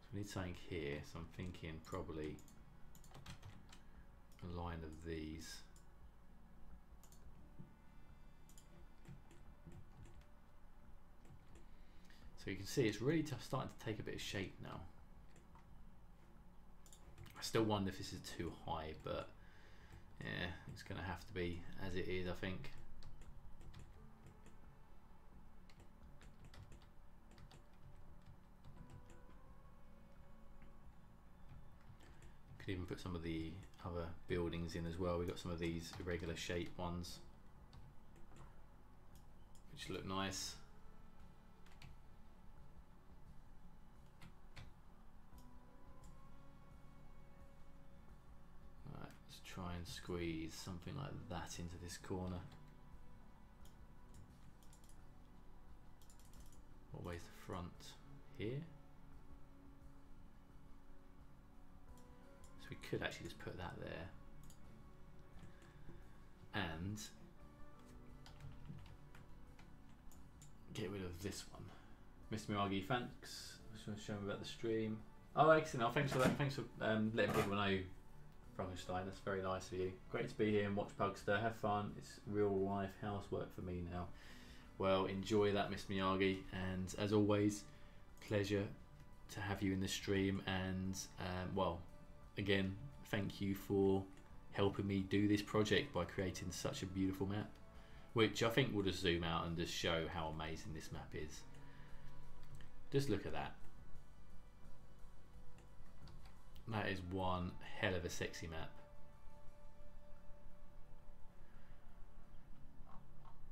So we need something here, so I'm thinking probably a line of these. So you can see it's really starting to take a bit of shape now. I still wonder if this is too high, but yeah, it's going to have to be as it is, I think. Could even put some of the other buildings in as well. We've got some of these irregular shaped ones which look nice. Right, let's try and squeeze something like that into this corner. What way's the front? Here? We could actually just put that there and get rid of this one. Mr. Miyagi, thanks. I just want to show me about the stream. Oh, excellent. Oh, thanks for that. Thanks for letting people know, Frankenstein. That's very nice of you. Great to be here and watch Pugster. Have fun. It's real life housework for me now. Well, enjoy that, Mr. Miyagi. And as always, pleasure to have you in the stream. And well, again, thank you for helping me do this project by creating such a beautiful map, which I think will just zoom out and just show how amazing this map is. Just look at that. That is one hell of a sexy map.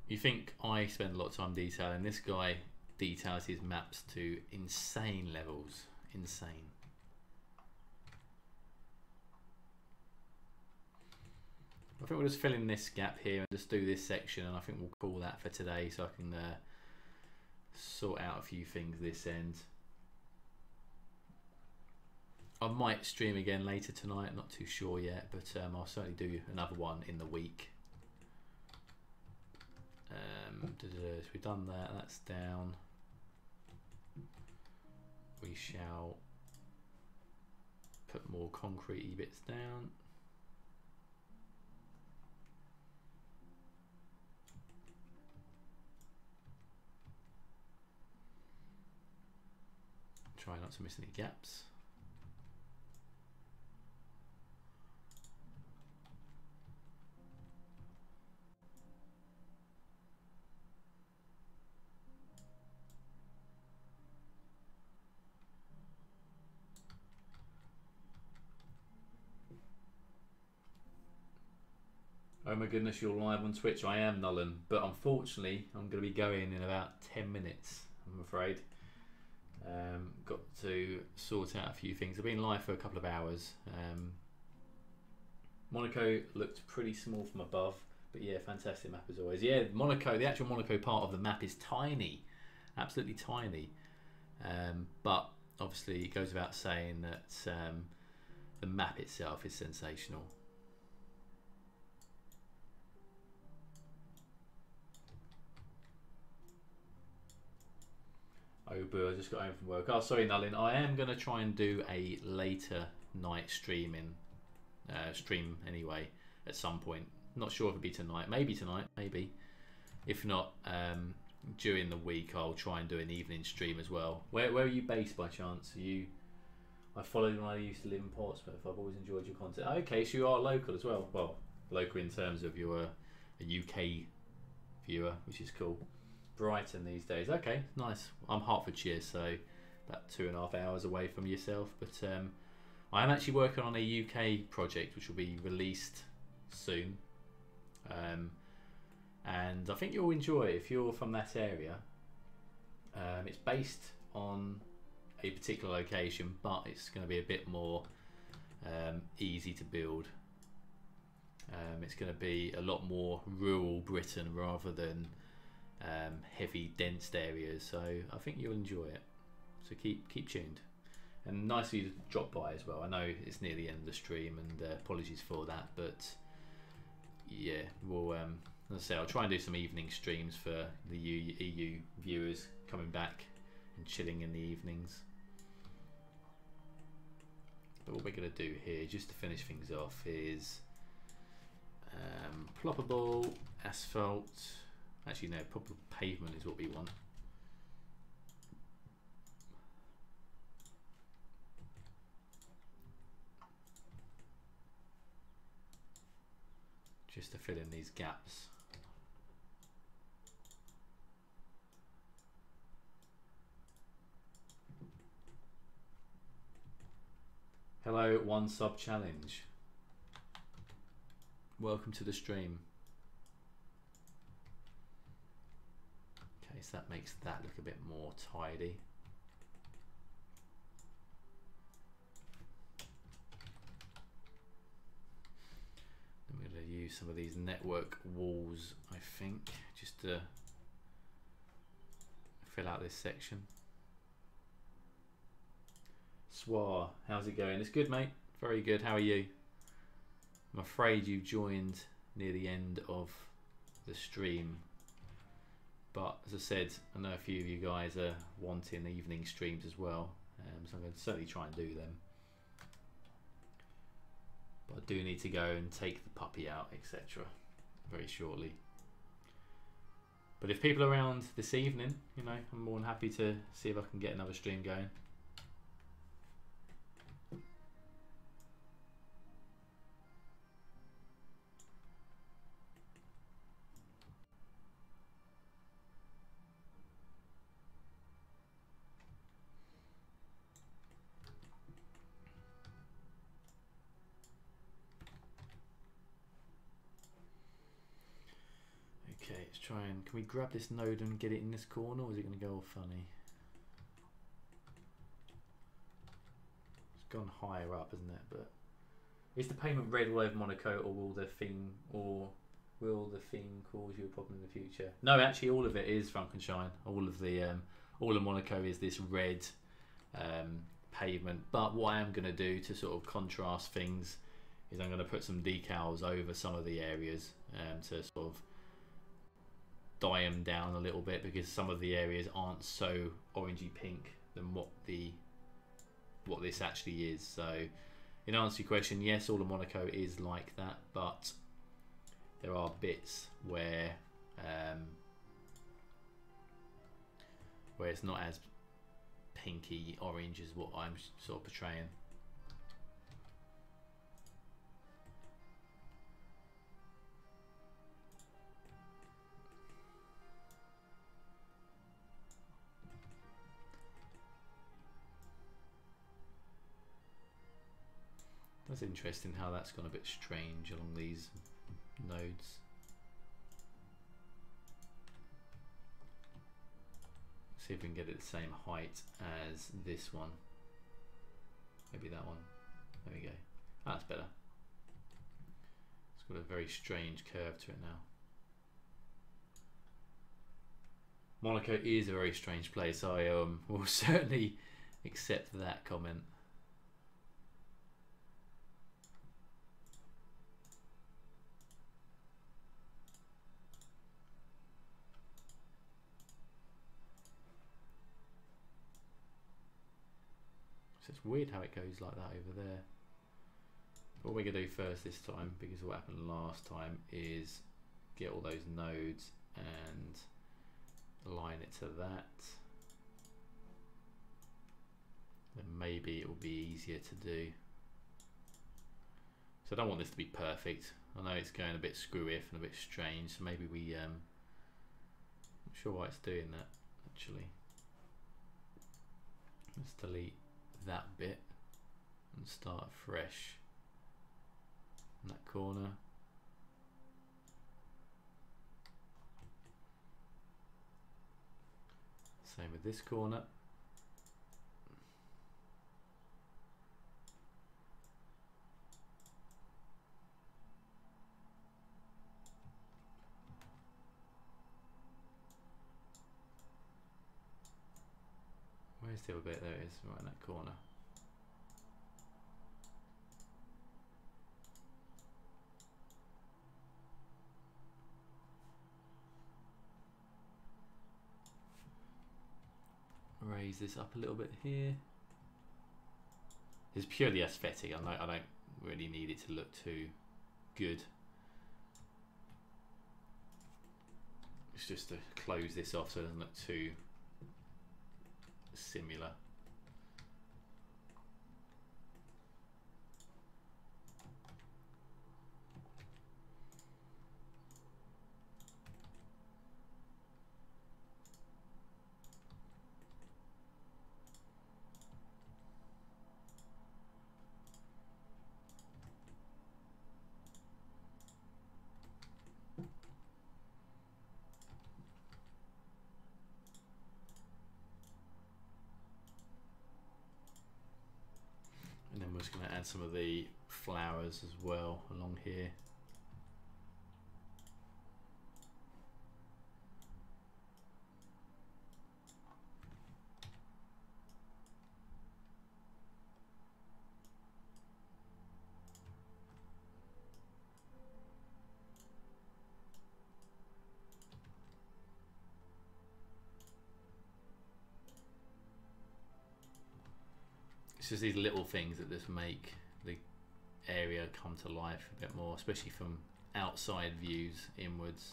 You think I spend a lot of time detailing, this guy details his maps to insane levels. Insane. I think we'll just fill in this gap here and just do this section, and I think we'll call that for today, so I can sort out a few things this end. I might stream again later tonight, not too sure yet, but I'll certainly do another one in the week. So we've done that, that's down. We shall put more concrete bits down. Try not to miss any gaps. Oh my goodness, you're live on Twitch. I am, Nolan, but unfortunately I'm going to be going in about 10 minutes, I'm afraid. Got to sort out a few things. I've been live for a couple of hours. Monaco looked pretty small from above, but yeah, fantastic map as always. Yeah, Monaco, the actual Monaco part of the map is tiny, absolutely tiny. But obviously it goes without saying that the map itself is sensational. Oh boo, I just got home from work. Oh sorry Nulin, I am going to try and do a later night stream anyway at some point. Not sure if it'll be tonight, maybe tonight, maybe. If not, during the week I'll try and do an evening stream as well. Where are you based by chance? Are you... I followed when I used to live in Portsmouth. I've always enjoyed your content. Okay, so you are local as well. Well, local in terms of you're a UK viewer, which is cool. Brighton these days. Okay, nice. I'm Hertfordshire, so about 2.5 hours away from yourself. But I am actually working on a UK project which will be released soon. And I think you'll enjoy it if you're from that area. It's based on a particular location, but it's going to be a bit more easy to build. It's going to be a lot more rural Britain rather than heavy dense areas, so I think you'll enjoy it. So keep tuned, and nice of you to drop by as well. I know it's near the end of the stream, and apologies for that, but yeah, we'll as I say, I'll try and do some evening streams for the EU viewers coming back and chilling in the evenings. But what we're going to do here, just to finish things off, is ploppable asphalt. Actually, no, proper pavement is what we want. Just to fill in these gaps. Hello, one sub challenge. Welcome to the stream. Okay, so that makes that look a bit more tidy. I'm going to use some of these network walls, I think, just to fill out this section. Swar, how's it going? It's good, mate. Very good. How are you? I'm afraid you joined near the end of the stream, but as I said, I know a few of you guys are wanting evening streams as well, so I'm going to certainly try and do them. But I do need to go and take the puppy out, etc. very shortly. But if people are around this evening, you know, I'm more than happy to see if I can get another stream going. Okay, let's try and, can we grab this node and get it in this corner, or is it going to go all funny? It's gone higher up, isn't it? But is the payment red all over Monaco, or will the thing cause you a problem in the future? No, actually, all of it is Frankenstein. All of Monaco is this red pavement. But what I am going to do to sort of contrast things is I'm going to put some decals over some of the areas to sort of dye them down a little bit, because some of the areas aren't so orangey pink than what this actually is. So in answer to your question, yes, all of Monaco is like that, but there are bits where it's not as pinky orange as what I'm sort of portraying. That's interesting how that's gone a bit strange along these nodes. See if we can get it the same height as this one. Maybe that one. There we go. Ah, that's better. It's got a very strange curve to it now. Monaco is a very strange place. I will certainly accept that comment. It's weird how it goes like that over there. What we're going to do first this time, because what happened last time, is get all those nodes and align it to that. Then maybe it will be easier to do. So I don't want this to be perfect. I know it's going a bit screwy and a bit strange, so maybe we sure why it's doing that actually. Let's delete that bit and start fresh in that corner. Same with this corner. Where's the other bit? There it is, right in that corner. Raise this up a little bit here. It's purely aesthetic. I don't really need it to look too good. It's just to close this off so it doesn't look too similar. And then we're just going to add some of the flowers as well along here. It's just these little things that just make the area come to life a bit more, especially from outside views inwards.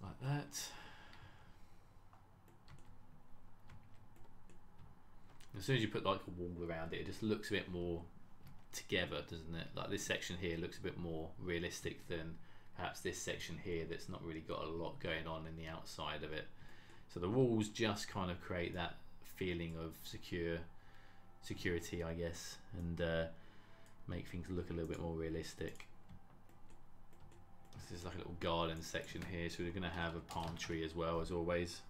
Like that. As soon as you put like a wall around it, it just looks a bit more together, doesn't it? Like this section here looks a bit more realistic than perhaps this section here that's not really got a lot going on in the outside of it. So the walls just kind of create that feeling of security, I guess, and make things look a little bit more realistic. This is like a little garden section here, so we're going to have a palm tree as well, as always,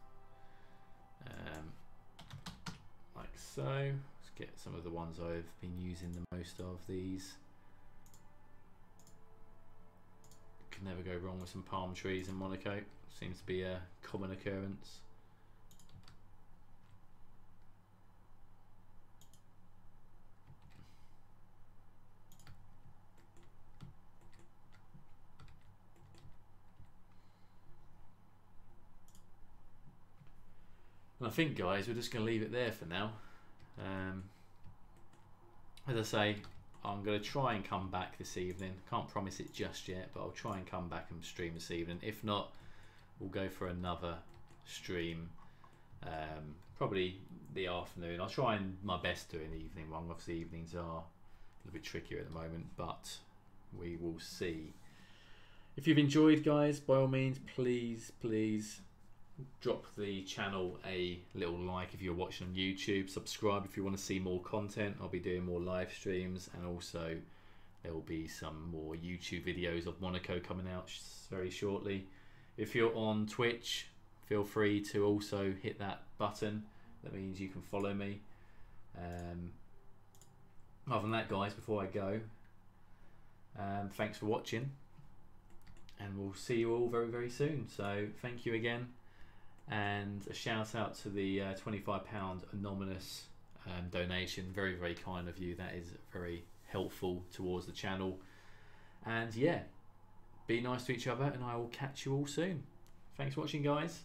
like so. Let's get some of the ones I've been using the most of. These can never go wrong with some palm trees in Monaco. Seems to be a common occurrence. And I think, guys, we're just going to leave it there for now. As I say, I'm going to try and come back this evening. Can't promise it just yet, but I'll try and come back and stream this evening. If not, we'll go for another stream, probably the afternoon. I'll try and my best to do an evening one. Obviously, evenings are a little bit trickier at the moment, but we will see. If you've enjoyed, guys, by all means, please drop the channel a little like if you're watching on YouTube. Subscribe if you want to see more content. I'll be doing more live streams, and also there will be some more YouTube videos of Monaco coming out very shortly. If you're on Twitch, feel free to also hit that button. That means you can follow me. Other than that, guys, before I go, thanks for watching, and we'll see you all very, very soon. So thank you again. And a shout out to the £25 anonymous donation. Very, very kind of you. That is very helpful towards the channel. And yeah, be nice to each other, and I will catch you all soon. Thanks for watching, guys,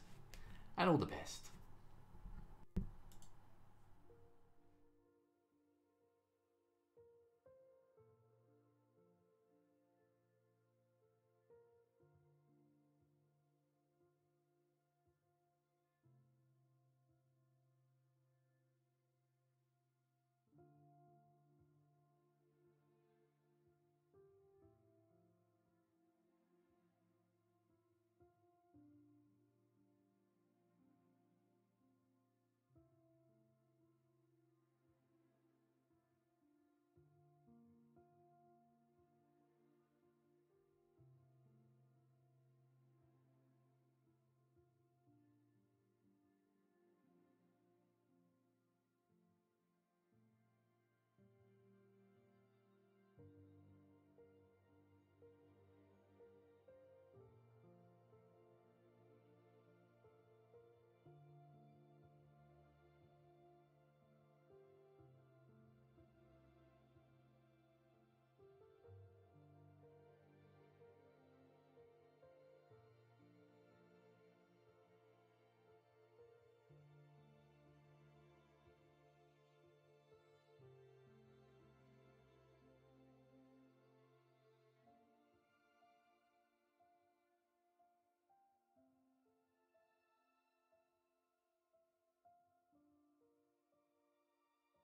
and all the best.